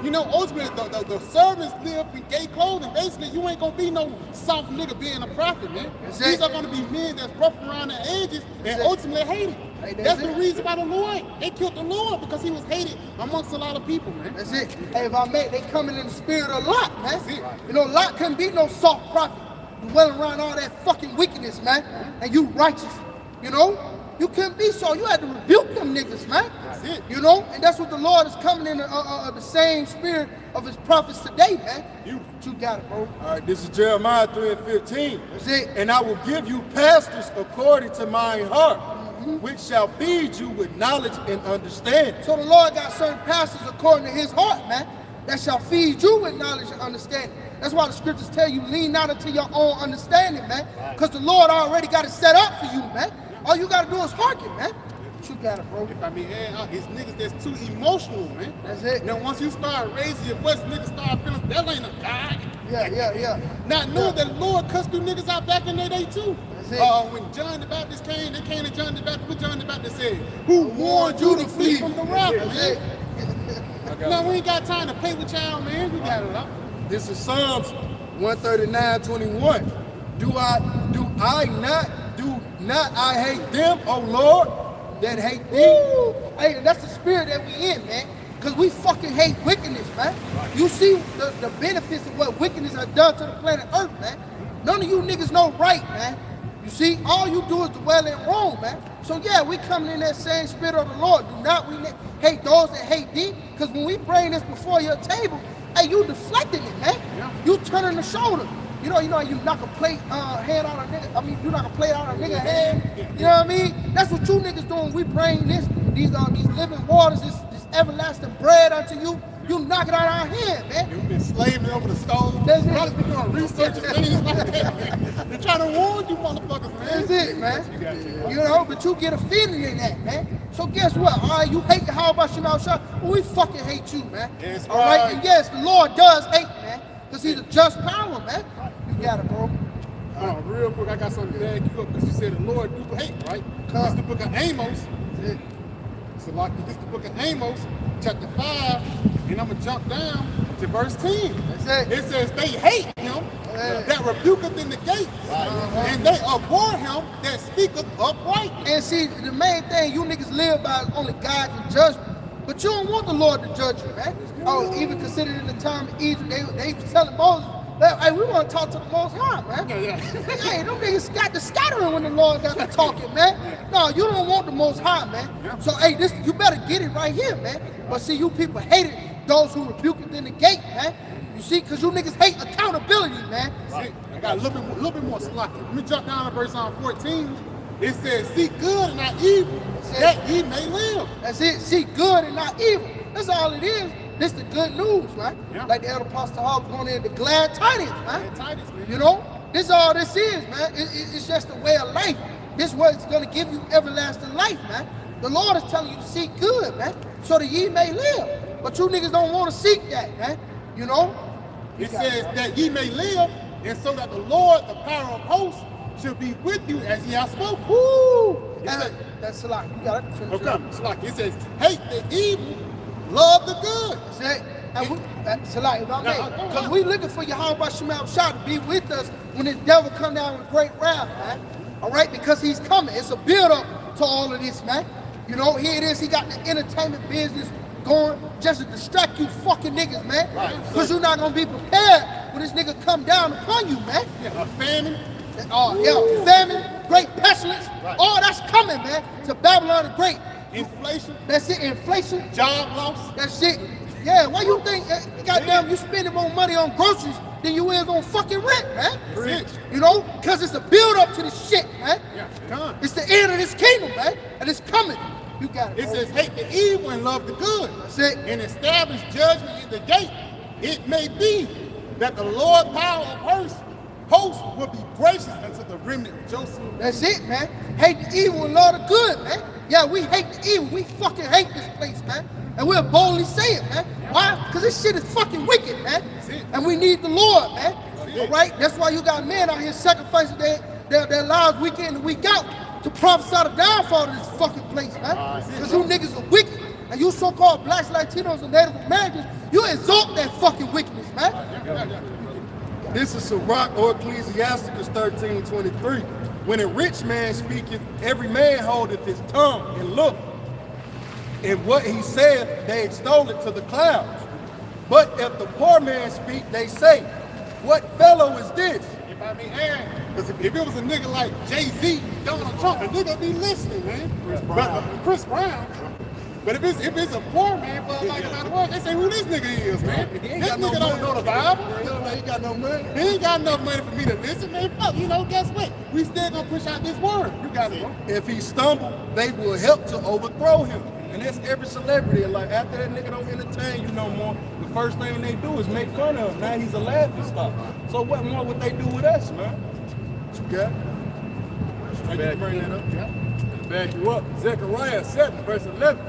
You know, ultimately, the servants live in gay clothing. Basically, you ain't gonna be no soft nigga being a prophet, man. That's These it. are gonna be men that's rough around the edges That's and it. ultimately hated. Hey, that's that's the it. reason why the Lord, they killed the Lord because he was hated amongst a lot of people, man. That's it. Hey, if I may, they coming in the spirit of Lot, man. That's it. You know, Lot couldn't be no soft prophet. Dwelling around all that fucking wickedness, man. And you righteous. You know? You couldn't be so. You had to rebuke them niggas, man. That's it. You know? And that's what the Lord is coming in the same spirit of his prophets today, man. You got it, bro. All right, this is Jeremiah 3 and 15. That's it. And I will give you pastors according to mine heart, which shall feed you with knowledge and understanding. So the Lord got certain pastors according to his heart, man, that shall feed you with knowledge and understanding. That's why the scriptures tell you, lean not into your own understanding, man. Because the Lord already got it set up for you, man. All you gotta do is hearken, man. You got it, bro. If I mean, it's niggas that's too emotional, man. That's it. Now, once you start raising your voice, niggas start feeling that ain't a God. Yeah. Not knowing that the Lord cussed through niggas out back in their day, too. That's it. When John the Baptist came, they came to John the Baptist. What John the Baptist said? Who warned you to flee from the wrath, That's man? it. Now, we ain't got time to play with y'all, man. We got it up. This is Psalms 139:21. Do not I hate them, O Lord, that hate thee? Woo! Hey, that's the spirit that we in, man. Because we fucking hate wickedness, man. You see the benefits of what wickedness has done to the planet Earth, man. None of you niggas know right, man. You see, all you do is dwell in wrong, man. So yeah, we coming in that same spirit of the Lord. Do not we hate those that hate thee? Because when we bring this before your table, hey, you deflecting it, man. Yeah. You turning the shoulder. You know, you knock a plate hand on a nigga. I mean, you knock a plate on a nigga hand. You know what I mean? That's what you niggas doing. We bring these living waters, this everlasting bread unto you. You knock it out of our hand, man. You've been slaving over the stove. That's it. Brothers been doing research and things like that. They're trying to warn you motherfuckers, man. That's it, man. You know, but you get a feeling in that, man. So guess what? All right, you hate the how about you out shot? Well, we fucking hate you, man. That's all right, right. and yes, the Lord does hate, man, because he's a just power, man. You got it, bro. Real quick, I got something to add you up because you said the Lord do hate, right? That's the book of Amos. That's it. So like this the book of Amos, chapter 5, and I'm gonna jump down to verse 10. That's it. It says they hate him Yeah. that rebuketh in the gate, and they abhor him that speaketh upright. And see, the main thing you niggas live by is only God can judge you. But you don't want the Lord to judge you, man. Oh, even considered in the time of Egypt, they was telling Moses, hey, we want to talk to the Most High, man. Hey, them niggas got the scattering when the Lord got to talking, man. No, you don't want the Most High, man. So, hey, you better get it right here, man. But see, you people hated those who rebuked in the gate, man. You see, because you niggas hate accountability, man. I got a little bit more slack. Let me jump down to verse 14. It says, seek good and not evil, that ye may live. That's it. See good and not evil. That's all it is. This the good news, right? Yeah. Like the elder Pastor Hall was going in the glad tidings, man. Glad tidings, man. You know, this all this is, man. It's just a way of life. This what's going to give you everlasting life, man. The Lord is telling you to seek good, man, so that ye may live. But you niggas don't want to seek that, man. You know? It says that ye may live, and so that the Lord, the power of hosts, shall be with you as ye have spoken. Woo! It That's a lot. You got it. Finish Okay, up. it's like it says, hate the evil, love the good. That's it. And that's a lot. You know what I mean? Because we looking for Yahweh Shemal Shah to be with us when this devil come down with great wrath, man. All right? Because he's coming. It's a build-up to all of this, man. You know, here it is. He got the entertainment business going just to distract you fucking niggas, man. Because you're not going to be prepared when this nigga come down upon you, man. A famine. Famine, great pestilence. All that's coming, man, to Babylon the Great. Inflation. That's it, inflation. Job loss. That's it. Yeah, why you think, goddamn, you spending more money on groceries than you is on fucking rent, man? Rich. You know, because it's the build up to this shit, man. Yeah, come. It's the end of this kingdom, man, and it's coming. You got it. It bro. says, hate the evil and love the good. That's it. And establish judgment in the gate. It may be that the Lord power of hosts will be gracious unto the remnant of Joseph. That's it, man. Hate the evil and love the good, man. Yeah, we hate the evil. We fucking hate this place, man. And we'll boldly say it, man. Why? Because this shit is fucking wicked, man. it. And we need the Lord, man. it. All right? That's why you got men out here sacrificing their lives week in and week out to prophesy the downfall of this fucking place, man. Because you niggas are wicked. And you so-called blacks, Latinos, and Native Americans, you exalt that fucking wickedness, man. This is Sirach or Ecclesiasticus 13:23. When a rich man speaketh, every man holdeth his tongue, and look, and what he saith, they extol it to the clouds. But if the poor man speak, they say, what fellow is this? If I mean, because if it was a nigga like Jay-Z, Donald Trump, the nigga be listening, man. Chris Brown. But if it's a poor man for like about the world, they say who this nigga is, man. This nigga don't know the Bible. He ain't got no money. He ain't got enough money for me to listen, man. Fuck, you know, guess what? We still gonna push out this word. You got it, bro. If he stumble, they will help to overthrow him. And that's every celebrity. Like after that nigga don't entertain you no more, the first thing they do is make fun of him. Now he's a laughing stock. So what more would they do with us, man? What you got? Thank you for bringing that up. Yeah. back you up. Zechariah 7, verse 11.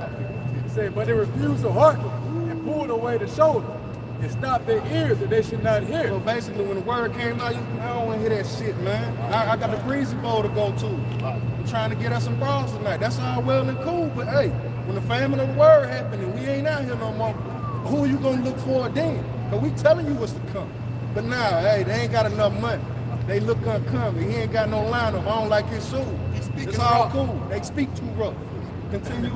It says, but they refused to hearken and pulled away the shoulder and stopped their ears that they should not hear. So basically, when the word came out, I don't want to hear that shit, man. I got the Breezy Bowl to go to. I'm trying to get us some bras tonight. That's all well and cool, but hey, when the famine of the word happened and we ain't out here no more, who are you gonna look for then? Because we telling you what's to come. But now, hey, they ain't got enough money. They look uncommon. He ain't got no lineup. I don't like his shoes. It's all cool. They speak too rough. Continue.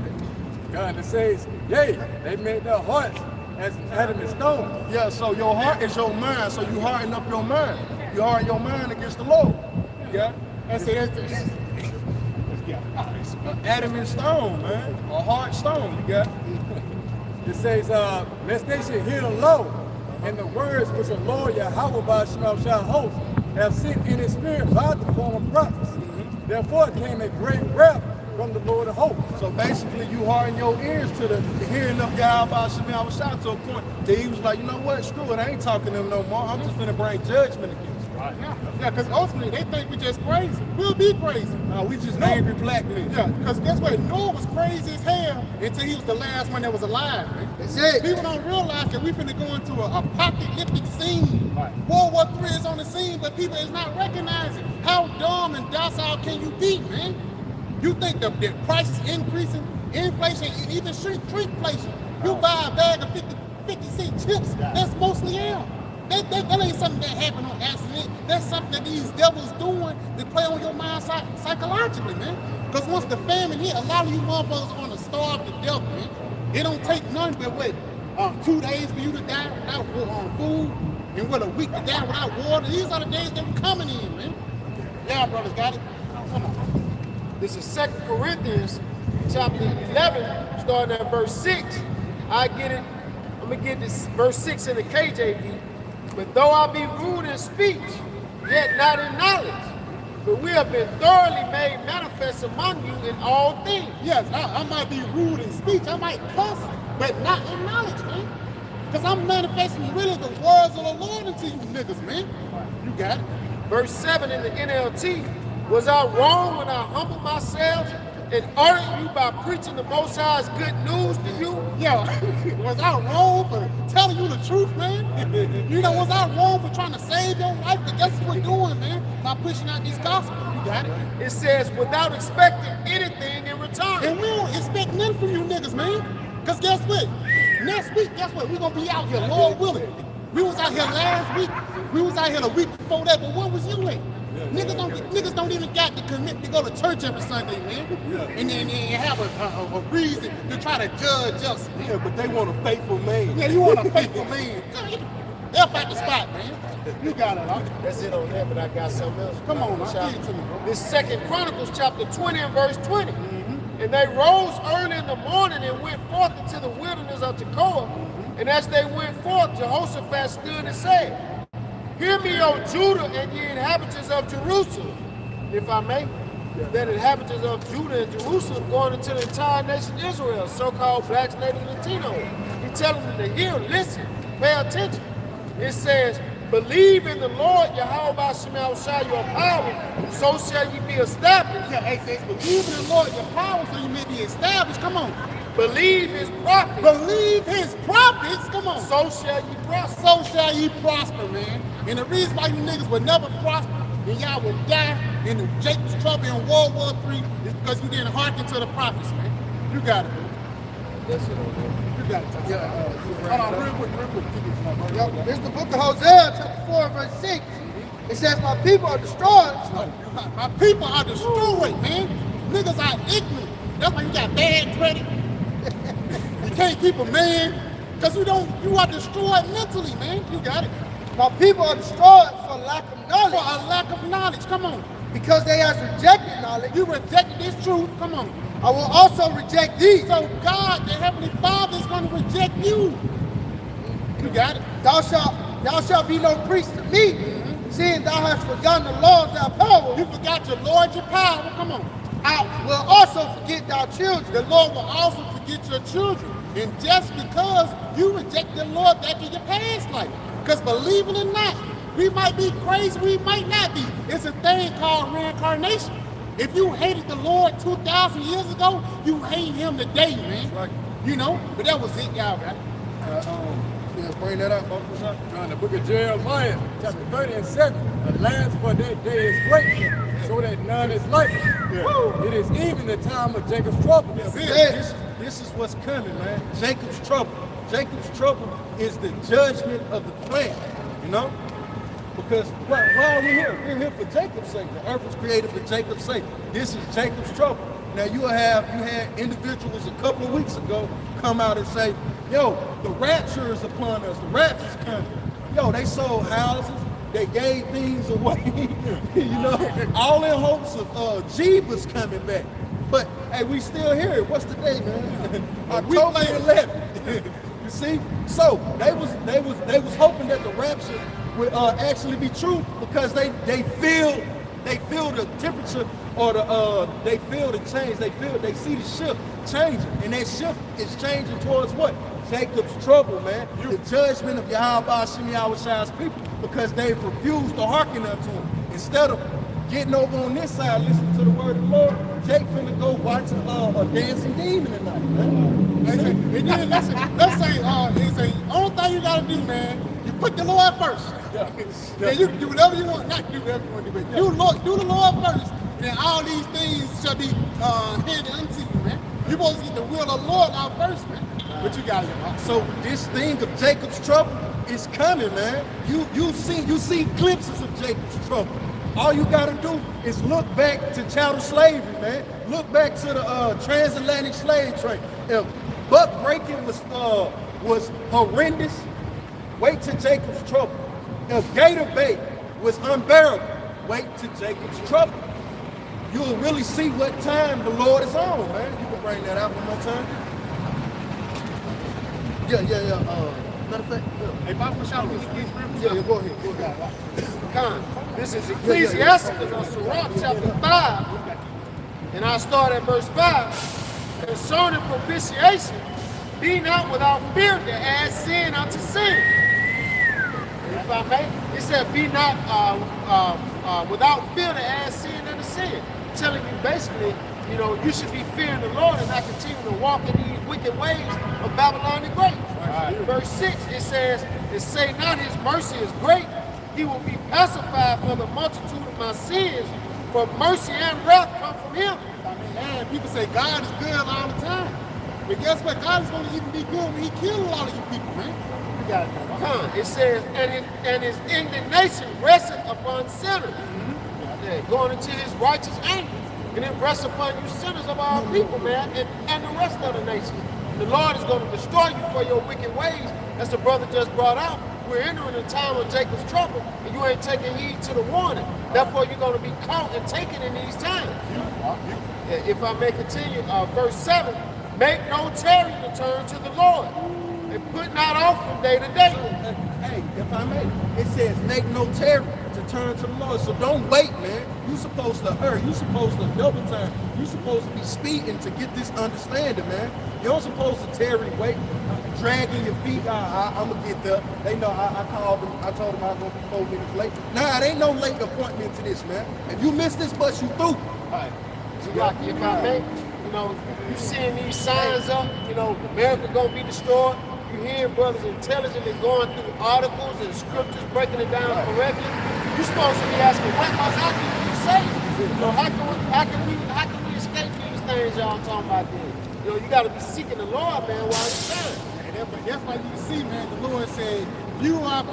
God says, yea, they made their hearts as adamant stone. Yeah, so your heart is your mind. So you harden up your mind. You harden your mind against the Lord. Yeah. That's it. Adamant stone, man. A hard stone. You got. It says, lest they should hear the law and the words which the Lord Yahweh by shall host have sent in his spirit by the form of prophets. Therefore came a great wrath from the Lord of hosts. So basically, you harden your ears to the hearing of Yahweh Shemel Shah to a point that he was like, you know what, screw it, I ain't talking to them no more. I'm just finna bring judgment against you. Yeah, because ultimately they think we just crazy. We'll be crazy. We just angry black men. Yeah, because guess what? Noah was crazy as hell until he was the last one that was alive, man. That's it. People don't realize that we finna go into a apocalyptic scene. Right. World War III is on the scene, but people is not recognizing. How dumb and docile can you be, man? You think the price is increasing, inflation, and even shrinkflation. You buy a bag of 50-cent chips, that's mostly air. That ain't something that happened on accident. That's something that these devils doing to play on your mind psychologically, man. Because once the famine hit, a lot of you motherfuckers are gonna starve to death, man. It don't take none but what, 2 days for you to die without food, and what, a week to die without water. These are the days that we're coming in, man. Y'all brothers got it? Come on. This is 2 Corinthians chapter 11, starting at verse 6. I'm gonna get this verse 6 in the KJV. But though I be rude in speech, yet not in knowledge, but we have been thoroughly made manifest among you in all things. Yes, I might be rude in speech, I might cuss, but not in knowledge, man. Because I'm manifesting really the words of the Lord into you niggas, man. You got it. Verse 7 in the NLT, was I wrong when I humbled myself and honored you by preaching the Most High's good news to you? Yo, was I wrong for telling you the truth, man? You know, was I wrong for trying to save your life? Because that's what we're doing, man, by pushing out these gospels. You got it? It says, without expecting anything in return. And we don't expect nothing from you niggas, man. Because guess what? Next week, guess what? We're going to be out here, Lord willing. We was out here last week. We was out here the week before that, but where was you at? Niggas don't even got to commit to go to church every Sunday, man. And then have a reason to try to judge us. Yeah, but they want a faithful man. Yeah, you want a faithful man. Up at the spot, man. You got it, huh? That's it on that, but I got something else. Come on, man. Give it to me, bro. This 2 Chronicles chapter 20 and verse 20. And they rose early in the morning and went forth into the wilderness of Tekoa. And as they went forth, Jehoshaphat stood and said, hear me, O Judah, and ye inhabitants of Jerusalem, if I may. That inhabitants of Judah and Jerusalem going into the entire nation Israel, so-called blacks, natives, Latinos. He's telling them to hear, listen, pay attention. It says, believe in the Lord, Yahweh Shemel Shah, your power, so shall ye be established. Yeah, hey, says, believe in the Lord, your power, so you may be established. Come on. Believe his prophets. Believe his prophets. Come on. So shall ye prosper. So shall ye prosper, man. And the reason why you niggas would never prosper and y'all would die in the Jacob's trouble in World War III is because you didn't hearken to the prophets, man. You got it, man. That's it on that. You got it. Yeah. Hold on, real quick. Yep. This is the book of Hosea, chapter 4, verse 6. It says, my people are destroyed. My people are destroyed, man. Niggas are ignorant. That's why you got bad credit. You can't keep a man because you are destroyed mentally, man. You got it. My people are destroyed for lack of knowledge. For a lack of knowledge. Come on. Because they have rejected knowledge. You rejected this truth. Come on. I will also reject thee. So God, the Heavenly Father, is going to reject you. You got it. Thou shalt be no priest to me, seeing thou hast forgotten the law of thy power. You forgot your Lord, your power. Come on. I will also forget thy children. The Lord will also forget your children. And just because you reject the Lord back in your past life. Because believe it or not, we might be crazy, we might not be. It's a thing called reincarnation. If you hated the Lord 2,000 years ago, you hate him today, man. Right. You know? But that was it, y'all got it. Yeah, bring that up, in the book of Jeremiah, chapter 30 and 7. Alas, for that day is great, so that none is like it. Yeah. It is even the time of Jacob's trouble. This is what's coming, man. Jacob's trouble. Jacob's trouble is the judgment of the plan, you know? Because why are we here? We're here for Jacob's sake. The earth was created for Jacob's sake. This is Jacob's trouble. Now you had individuals a couple of weeks ago come out and say, yo, the rapture is upon us. The rapture's coming. Yo, they sold houses. They gave things away, you know, all in hopes of Jeebus coming back. But hey, we still here. What's the day, man? October 11th. You see? So they was hoping that the rapture would actually be true because they feel the temperature or they feel the change. They see the shift changing, and that shift is changing towards what? Jacob's trouble, man. The judgment of Yahweh Shem Yahweh's people because they've refused to hearken unto him. Instead of getting over on this side, listening to the word of the Lord, Jake finna go watch a dancing demon tonight, man. And then let's say, only thing you gotta do, man, you put the Lord first. Yeah, you do whatever you want, not do whatever you want to do, but do the Lord first. Then all these things shall be handed unto you, man. You're supposed to get the will of the Lord out first, man. But you got it. So this thing of Jacob's trouble is coming, man. You see glimpses of Jacob's trouble. All you gotta do is look back to chattel slavery, man. Look back to the transatlantic slave trade. If buck breaking was horrendous, wait to Jacob's trouble. If gator bait was unbearable, wait to Jacob's trouble. You'll really see what time the Lord is on, man. You can bring that out one more time. Yeah. Matter of fact, Hey, Bob, shout go ahead. This is Ecclesiastes on Sirach chapter 5. And I start at verse 5. Concerning propitiation, be not without fear to add sin unto sin. If I may, it said, be not without fear to add sin unto sin. Telling you basically, you know, you should be fearing the Lord and not continue to walk in these wicked ways of Babylon the Great. Right. Verse 6, it says, and say not his mercy is great, he will be pacified for the multitude of my sins, for mercy and wrath come from him. Man, people say God is good all the time. But guess what? God is going to even be good when he kills all of you people, man. You got it. It says, and his indignation rested upon sinners. Going into his righteous anger. And it rests upon you sinners of our people, man, and the rest of the nation. The Lord is going to destroy you for your wicked ways, as the brother just brought out. We're entering a time of Jacob's trouble, and you ain't taking heed to the warning. Therefore, you're going to be caught and taken in these times. If I may continue, verse 7, make no tarry to turn to the Lord, and put not off from day to day. Hey, if I may, it says make no tarry to turn to the Lord. So don't wait, man. You're supposed to hurry. You're supposed to double time. You're supposed to be speeding to get this understanding, man. You don't supposed to tarry, wait, dragging your feet. I'm going to get there. They know I called them. I told them I was going to be 4 minutes late. Nah, it ain't no late appointment to this, man. If you miss this bus, you through. Right. So, Rocky, if I may, you know, you seeing these signs up, you know, America going to be destroyed. You hear brothers intelligently going through articles and scriptures, breaking it down correctly. You're supposed to be asking, what must I do to be saved? You know, how can we escape these things y'all talking about then? You know, you got to be seeking the Lord, man, while it's time. And that's why you see, man, the Lord said, few are,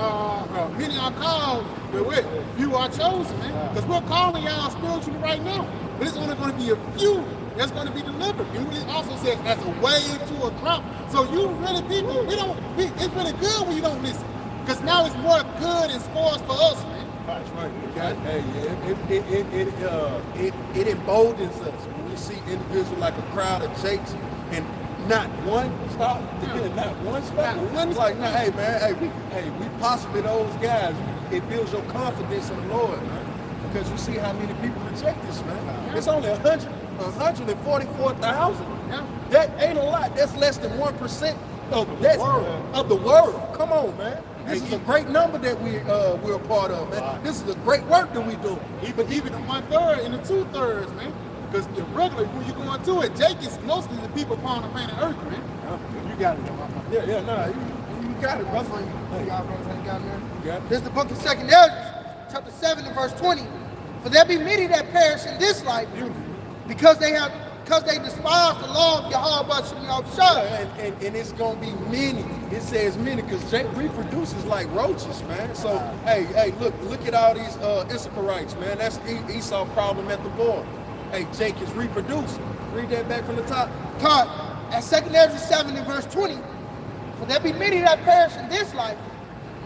many are called, but few are chosen, man. Because we're calling y'all spiritually right now. But it's only going to be a few that's going to be delivered. And it also says as a wave to a crop. So you really people, it's really good when you don't listen. Because now it's more good and spoils for us, man. That's right. It emboldens us when we see individuals like a crowd of jakes and not one stop to get not one spot. It's like, nah, hey man, we possibly those guys. It builds your confidence in the Lord, man. Because you see how many people reject this, man. It's only 144,000. Yeah. That ain't a lot. That's less than 1% of the world. Come on, man. This is a great number that we're a part of, man. This is a great work that we do. Even the 1/3 and the 2/3, man. Because the regular, when you go into it, Jake is mostly the people upon the planet Earth, man. You got it. You got it, brother. You got it, brothers, ain't got it, man. You got it. This is the book of 2 Ezra, chapter 7 and verse 20. For there be many that perish in this life, because they despise the law of Yahweh Shem Yahushua. And it's gonna be many. It says many because Jake reproduces like roaches, man. So hey, look at all these Issacharites, man. That's Esau's problem at the board. Hey, Jake is reproducing. Read that back from the top. Caught at 2 Ezra 7 and verse 20. For there be many that perish in this life,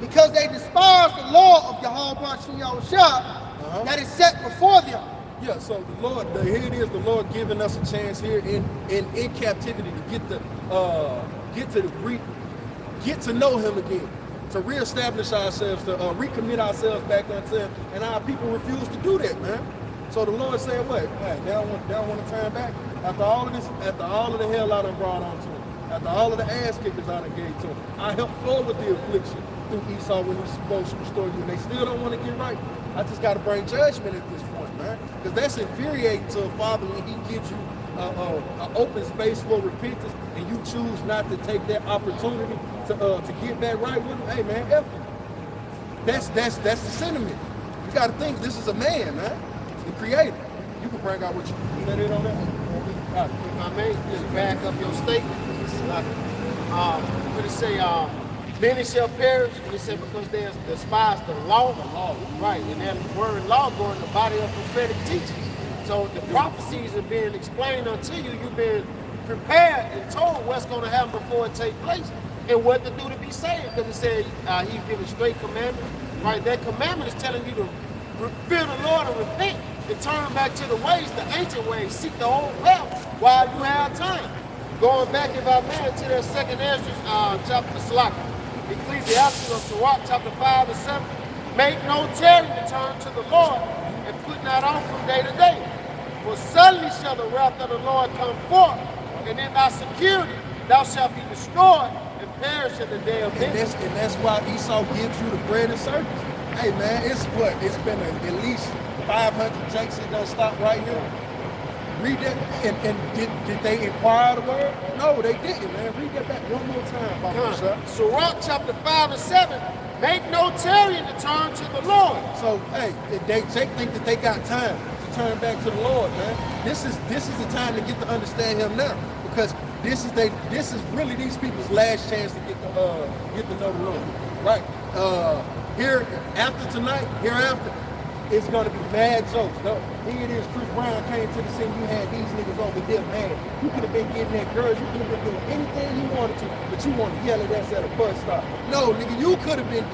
because they despise the law of Yahweh Shem Yahushua that is set before them. Yeah, so the Lord, here it is, the Lord giving us a chance here in captivity to get to know Him again, to reestablish ourselves, to recommit ourselves back unto Him, and our people refuse to do that, man. So the Lord said, what? Hey, they don't want to turn back. After all of this, after all of the hell I done brought on to them, after all of the ass kickers I done gave to them, I helped forward the affliction through Esau when He's supposed to restore you, and they still don't want to get right. I just got to bring judgment at this point, man, because that's infuriating to a father when he gives you an open space for repentance, and you choose not to take that opportunity to get back right with him. Hey, man, F you. That's the sentiment. You got to think this is a man, man, the creator. You can bring out what you let it on that. If I may, just back up your statement. I'm going to say, many shall perish, and he said because they despise the law. Right, and that word law going in the body of prophetic teaching. So the prophecies are being explained unto you. You've been prepared and told what's going to happen before it takes place and what to do to be saved. Because it said He's given straight commandment. Right, that commandment is telling you to fear the Lord and repent and turn back to the ways, the ancient ways. Seek the old path while you have time. Going back, if I may, to that 2 Ezra chapter Ecclesiastes or Sirach chapter 5 and 7. Make no tarry to turn to the Lord and put not off from day to day. For suddenly shall the wrath of the Lord come forth, and in thy security thou shalt be destroyed and perish in the day of vengeance. And that's why Esau gives you the bread and circus. Hey, man, it's been at least 500 jakes that done stop right here. Read that, and did they inquire the word? No, they didn't, man. Read that back one more time, Papa. Sirach chapter 5 and 7. Make no tarrying to turn to the Lord. So, hey, they think that they got time to turn back to the Lord, man. This is the time to get to understand Him now, because this is really these people's last chance to get to know the Lord, right? Here after tonight, hereafter, it's gonna be mad jokes. No, here it is. Chris Brown came to the scene. You had these niggas over there mad. You could have been getting that girls. You could have been doing anything you wanted to, but you want to yell at us at a bus stop. No, nigga, you could have been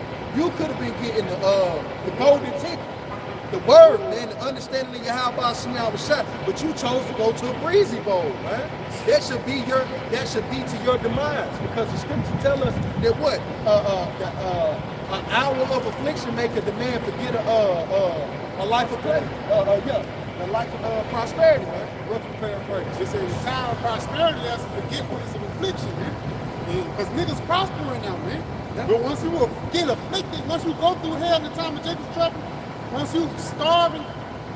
getting the golden ticket, the word, man, the understanding of Yahweh Shem Yahushua. But you chose to go to a breezy bowl, man. That should be to your demise, because the scripture tell us that what an hour of affliction make a man forget a life of pleasure. A life of prosperity, man. Roughly paraphrase. They say the time of prosperity, that's forgetfulness of affliction, man. Because niggas prospering now, man. Yeah. But once you get afflicted, once you go through hell in the time of Jacob's trouble, once you starving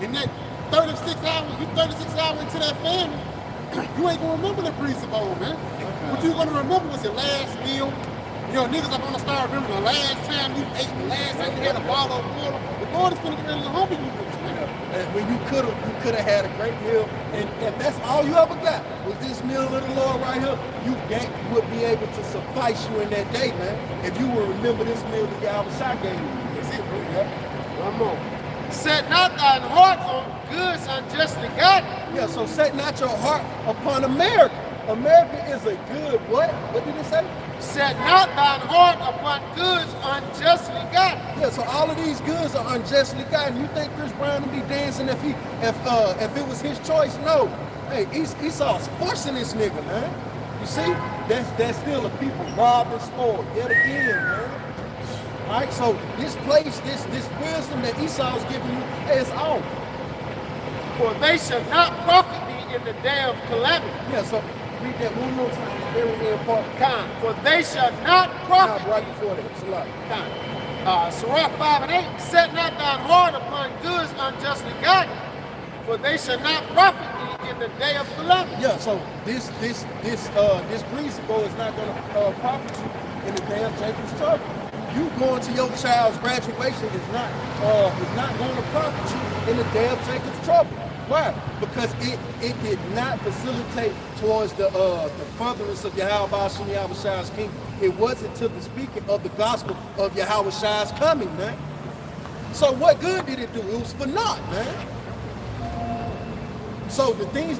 in that 36 hours into that famine, you ain't gonna remember the breeze of old, man. What you gonna remember was your last meal. You know, niggas are gonna start remembering the last time you ate, the last time you had a bottle of water. The Lord is gonna get ready to humble you niggas, man. And when you could have had a great meal, and that's all you ever got was this meal of the Lord right here. That would be able to suffice you in that day, man. If you will remember this meal that Yahweh gave you. That's it, bro. Yeah. One more. Set not thine heart on goods unjustly gotten. Yeah, so set not your heart upon America. America is a good what? What did it say? Set not thine heart upon goods unjustly gotten. Yeah, so all of these goods are unjustly gotten. You think Chris Brown would be dancing if it was his choice? No. Hey, Esau's forcing this nigga, man. You see? That's still a people robbed and spoiled yet again, man. All right, so this place, this wisdom that Esau's giving you is off. For they shall not profit thee in the day of calamity. Yeah, so read that one more time. very important. Con. For they shall not profit. Now, right before that, it's a lot. Con. Sirach 5 and 8. Set not thine heart upon goods unjustly gotten, for they shall not profit thee in the day of calamity. Yeah, so this principle is not going to profit you in the day of Jacob's trouble. You going to your child's graduation is not going to profit you in the day of Jacob's trouble. Why? Because it did not facilitate towards the furtherance of Yahweh Shai's kingdom. It wasn't to the speaking of the gospel of Yahweh Shai's coming, man. So what good did it do? It was for naught, man. So the goods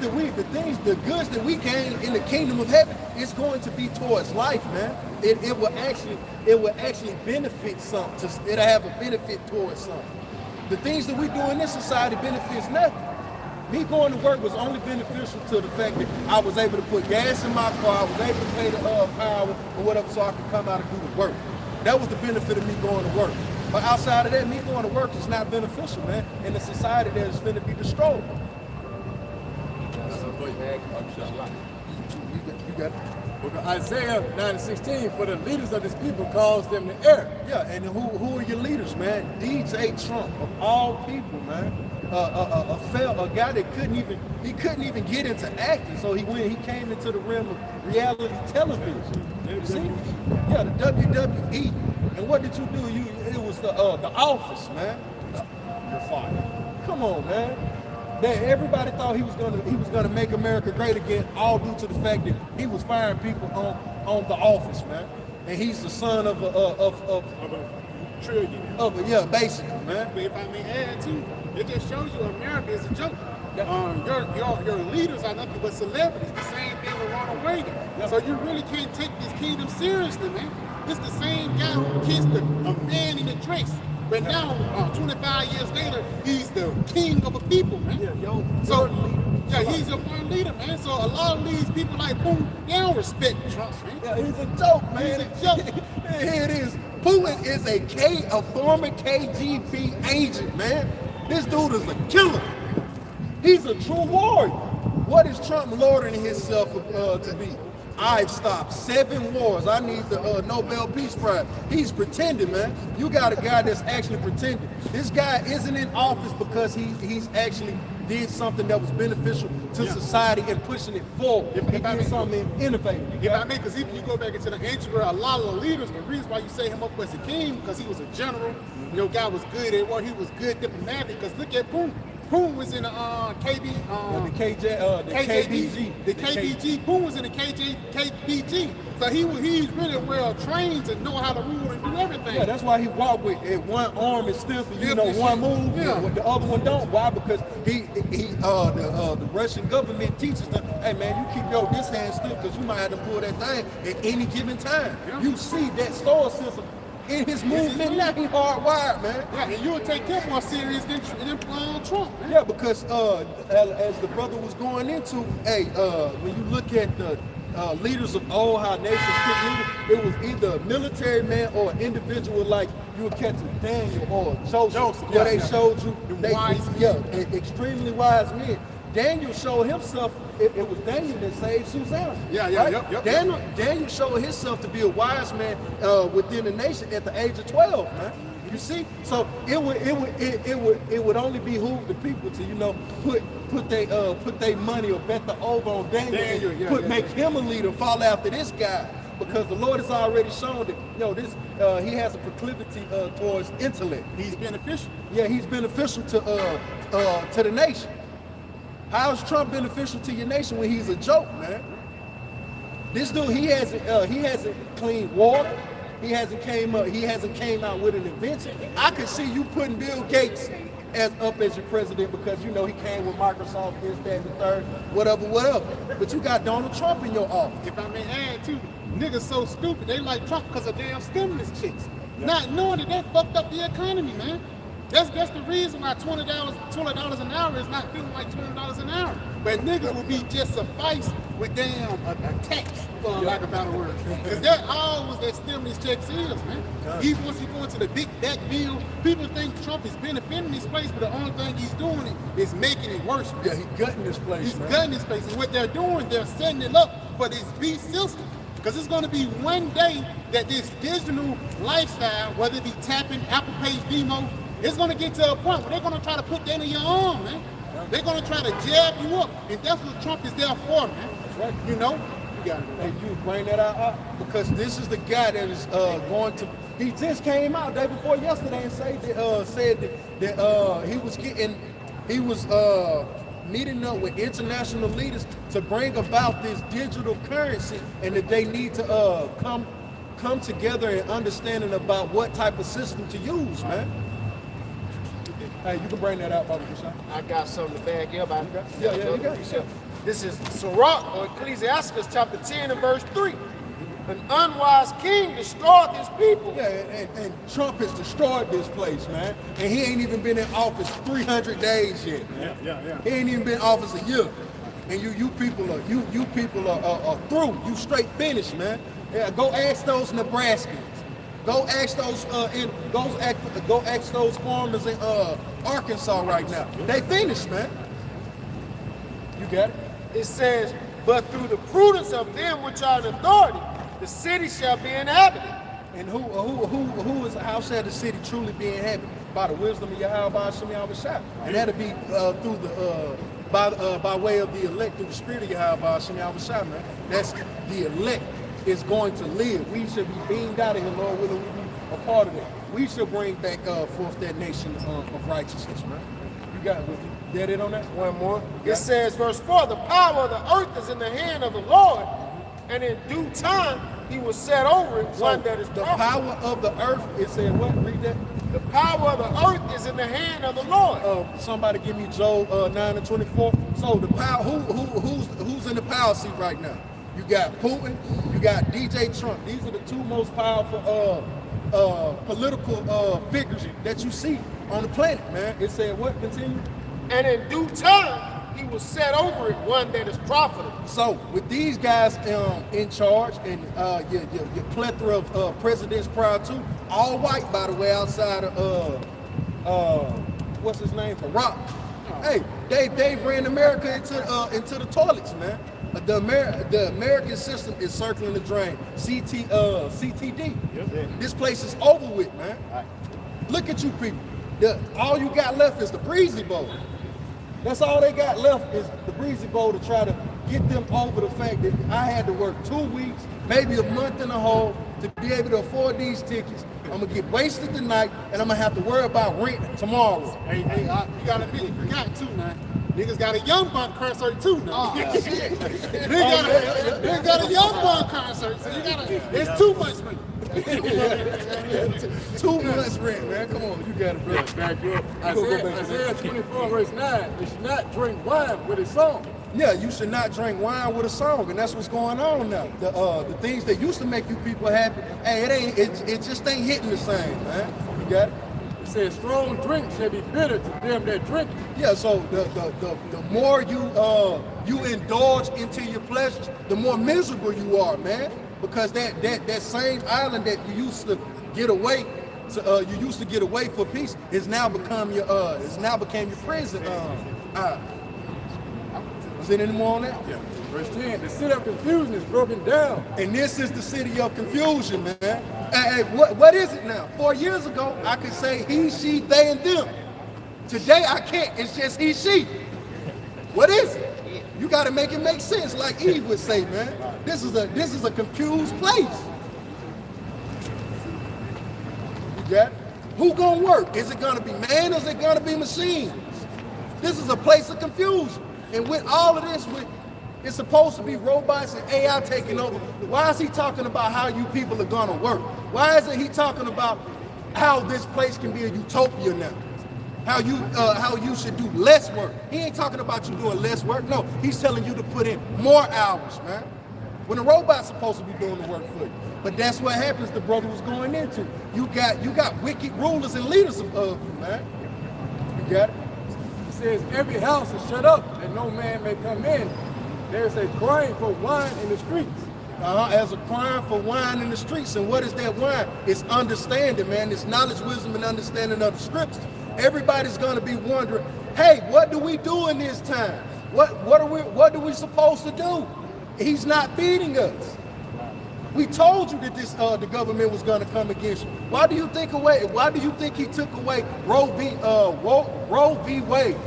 that we gain in the kingdom of heaven is going to be towards life, man. It will actually benefit something. It'll have a benefit towards something. The things that we do in this society benefits nothing. Me going to work was only beneficial to the fact that I was able to put gas in my car, I was able to pay the power or whatever, so I could come out and do the work. That was the benefit of me going to work. But outside of that, me going to work is not beneficial, man, in a society that is going to be destroyed. You got it. Isaiah 9:16, for the leaders of this people calls them to err. Yeah, and who are your leaders, man? DJ Trump, of all people, man. A guy that couldn't even get into acting, so he came into the realm of reality television. You see? Yeah, the WWE. And what did you do? It was the Office, man. You're fired. Come on, man. Everybody thought he was gonna make America great again, all due to the fact that he was firing people on the Office, man. And he's the son of a trillionaire. Yeah, basically, man. But if I may add too, it just shows you America is a joke. Your leaders are nothing but celebrities. The same thing with Ronald Reagan. So you really can't take this kingdom seriously, man. It's the same guy who kissed a man in a dress. But now, 25 years later, he's the king of a people, man. He's your one leader, man. So a lot of these people like Putin, they don't respect Trump, man. Yeah, he's a joke, man. He's a joke. Here it is. Putin is a former KGB agent, man. This dude is a killer. He's a true warrior. What is Trump lording himself to be? I've stopped 7 wars. I need the Nobel Peace Prize. He's pretending, man. You got a guy that's actually pretending. This guy isn't in office because he's actually did something that was beneficial to society and pushing it forward. He did something innovative. If I may, because even you go back into the ancient world, a lot of the leaders, the reason why you say him up as a king, because he was a general. Your guy was good at war. He was good diplomatic. Because look at Putin. Putin was in the KBG. The KBG. Putin was in the KBG. So he's really well trained to know how to rule and do everything. Yeah, that's why he walked with one arm is stiff and one move. Yeah. The other one don't. Why? Because the Russian government teaches them, hey man, you keep this hand stiff because you might have to pull that thing at any given time. Yeah. You see that store system in his movement now, he hardwired, man. Yeah, and you'll take him more serious than Trump, man. Yeah, because as the brother was going into, when you look at the leaders of old, how nations pick leaders, it was either a military man or an individual like you were catching Daniel or Joseph where they showed you extremely wise men. Daniel showed himself, it was Daniel that saved Susanna. Daniel showed himself to be a wise man within the nation at the age of 12, man. You see? So it would only behoove the people to, put their money or bet the over on Daniel, make him a leader, follow after this guy. Because the Lord has already shown that, he has a proclivity towards intellect. He's beneficial. Yeah, he's beneficial to the nation. How is Trump beneficial to your nation when he's a joke, man? This dude, he hasn't cleaned water. He hasn't came out with an invention. I could see you putting Bill Gates up as your president because he came with Microsoft, this, that, and the third, whatever. But you got Donald Trump in your office. If I may add too, niggas so stupid, they like Trump because of damn stimulus checks. Not knowing that fucked up the economy, man. That's the reason why $20 an hour is not feeling like $20 an hour. But niggas will be just sufficed with damn a tax, for lack of a better word. Because that all was that stimulus checks is, man. Even once you go into the big back bill, people think Trump is benefiting this place, but the only thing he's doing is making it worse, man. Yeah, he's gutting this place, He's gutting this place. And what they're doing, they're setting it up for this beast system. Because it's going to be one day that this digital lifestyle, whether it be tapping, Apple Pay, Vimo, it's going to get to a point where they're going to try to put that in your arm, man. They're going to try to jab you up. And that's what Trump is there for, man. That's right. You know? You got it. And you bring that out because this is the guy that is going to. He just came out day before yesterday and said that he was meeting up with international leaders to bring about this digital currency, and that they need to come together and understanding about what type of system to use, man. Hey, you can bring that out, Bobby. I got something to back you up. Yeah, you got it. This is Sirach, or Ecclesiastes chapter 10 and verse 3. An unwise king destroyed his people. Yeah, and Trump has destroyed this place, man. And he ain't even been in office 300 days yet, man. Yeah. He ain't even been in office a year. And you people are through. You straight finished, man. Yeah, go ask those Nebraskans. Go ask those go ask those farmers in Arkansas right now. They finished, man. You got it? It says, but through the prudence of them which are in authority, the city shall be inhabited. And how shall the city truly be inhabited? By the wisdom of Yahweh Hashem Yahweh Shah. And that'll be through the by way of the elect, through the spirit of Yahweh Hashem Yahweh Shah, man. That's the elect is going to live. We should be beamed out of here, Lord willing, we be a part of that. We should bring back forth that nation of righteousness, man. You got it with you. Get it on that? One more. It says, verse 4, the power of the earth is in the hand of the Lord, and in due time he will set over it one that is the profitable. power of the earth, it said what? Read that. The power of the earth is in the hand of the Lord. Somebody give me Job 9 and 24. So the power, who's in the power seat right now? You got Putin, you got DJ Trump. These are the two most powerful political figures that you see on the planet, man. It said what? Continue. And in due time he will set over it one that is profitable. So with these guys in charge, and your plethora of presidents prior to, all white by the way, outside of what's his name, Barack. Hey, they ran America into the toilets, man. The American system is circling the drain. CTD. Yep. This place is over with, man. Look at you people. All you got left is the breezy bowl. That's all they got left is the breezy bowl to try to get them over the fact that I had to work 2 weeks, maybe a month and a half to be able to afford these tickets. I'm gonna get wasted tonight, and I'm gonna have to worry about rent tomorrow. Hey, you gotta admit, you forgot too, man. Niggas got a Young Buck concert too now. Niggas got a Young Buck concert, so you gotta. It's 2 months, man. 2 months rent, man. Come on, you got it, bro. Back you up. Isaiah 24 verse 9, they should not drink wine with a song. Yeah, you should not drink wine with a song, and that's what's going on now. The things that used to make you people happy, hey, it just ain't hitting the same, man. You got it? It says strong drink shall be bitter to them that drink it. Yeah, so the more you indulge into your pleasures, the more miserable you are, man. Because that same island that you used to get away for peace is now become your became your prison. Is there any more on that? Yeah. Verse 10, the city of confusion is broken down. And this is the city of confusion, man. Hey, what is it now? 4 years ago, I could say he, she, they, and them. Today, I can't. It's just he, she. What is it? You got to make it make sense, like Eve would say, man. This is a confused place. You got it? Who gonna work? Is it gonna be man or is it gonna be machines? This is a place of confusion. And with all of this, it's supposed to be robots and AI taking over. Why is he talking about how you people are gonna work? Why isn't he talking about how this place can be a utopia now? How you should do less work? He ain't talking about you doing less work. No, he's telling you to put in more hours, man. When the robot's supposed to be doing the work for you. But that's what happens. The brother was going into. You got wicked rulers and leaders of you, man. You got it. It says every house is shut up and no man may come in. There's a crying for wine in the streets. As a crying for wine in the streets. And what is that wine? It's understanding, man. It's knowledge, wisdom, and understanding of the scriptures. Everybody's gonna be wondering, hey, what do we do in this time? What are we supposed to do? He's not feeding us. We told you that this the government was going to come against you. Why do you think he took away Roe v. Wade?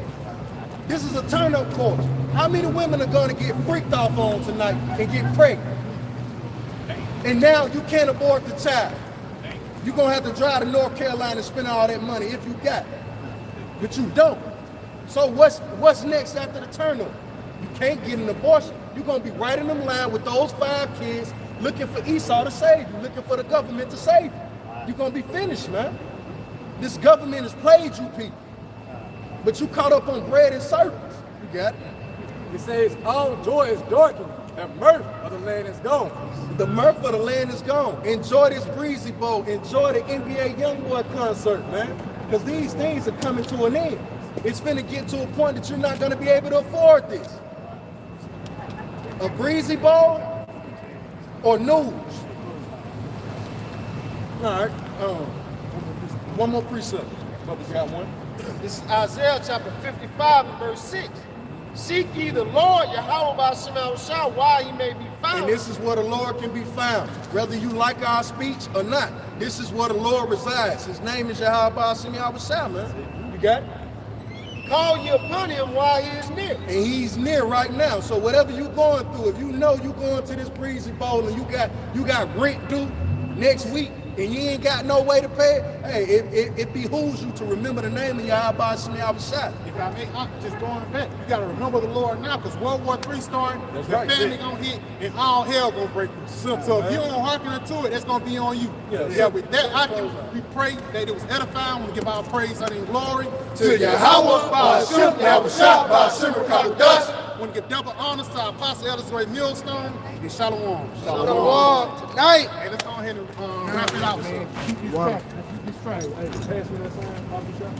This is a turn-up course. How many women are going to get freaked off on tonight and get pregnant? And now you can't abort the child. You're going to have to drive to North Carolina and spend all that money if you got it. But you don't. So what's next after the turn-up? You can't get an abortion. You're going to be right in them line with those 5 kids looking for Esau to save you, looking for the government to save you. You're going to be finished, man. This government has played you people. But you caught up on bread and serpents. You got it. It says, all joy is darkened, the mirth of the land is gone. The mirth of the land is gone. Enjoy this Breezy Bowl. Enjoy the NBA Youngboy concert, man. Because these things are coming to an end. It's finna get to a point that you're not going to be able to afford this. A Breezy Bowl or news? All right. One more precept. Bubba's got one. This is Isaiah chapter 55 and verse 6. Seek ye the Lord, Yahweh by Shema while he may be found. And this is where the Lord can be found, whether you like our speech or not. This is where the Lord resides. His name is Yahweh by Shema, man. You got it? Call ye upon him while he is near. And he's near right now. So whatever you're going through, if you know you're going to this Breezy Bowl and you got rent due next week and you ain't got no way to pay it, hey, it behooves you to remember the name of Yahweh Shema. If I may, just going back, you got to remember the Lord now, because World War III starting, the family gonna hit, and all hell gonna break loose. So if you don't hearken to it, it's gonna be on you. Yeah, with that, we pray that it was edifying. We give our praise, honor, and glory To Yahweh, Ba'ashem, Yahushua, Ba'ashem, Rakadash. We want to give double honors to our Apostle Elder Ray Millstone and Shalom. Shalom tonight. Hey, let's go ahead and wrap it out. Man, keep this track. Keep this track. Hey, pass me that sign, Papa Shop.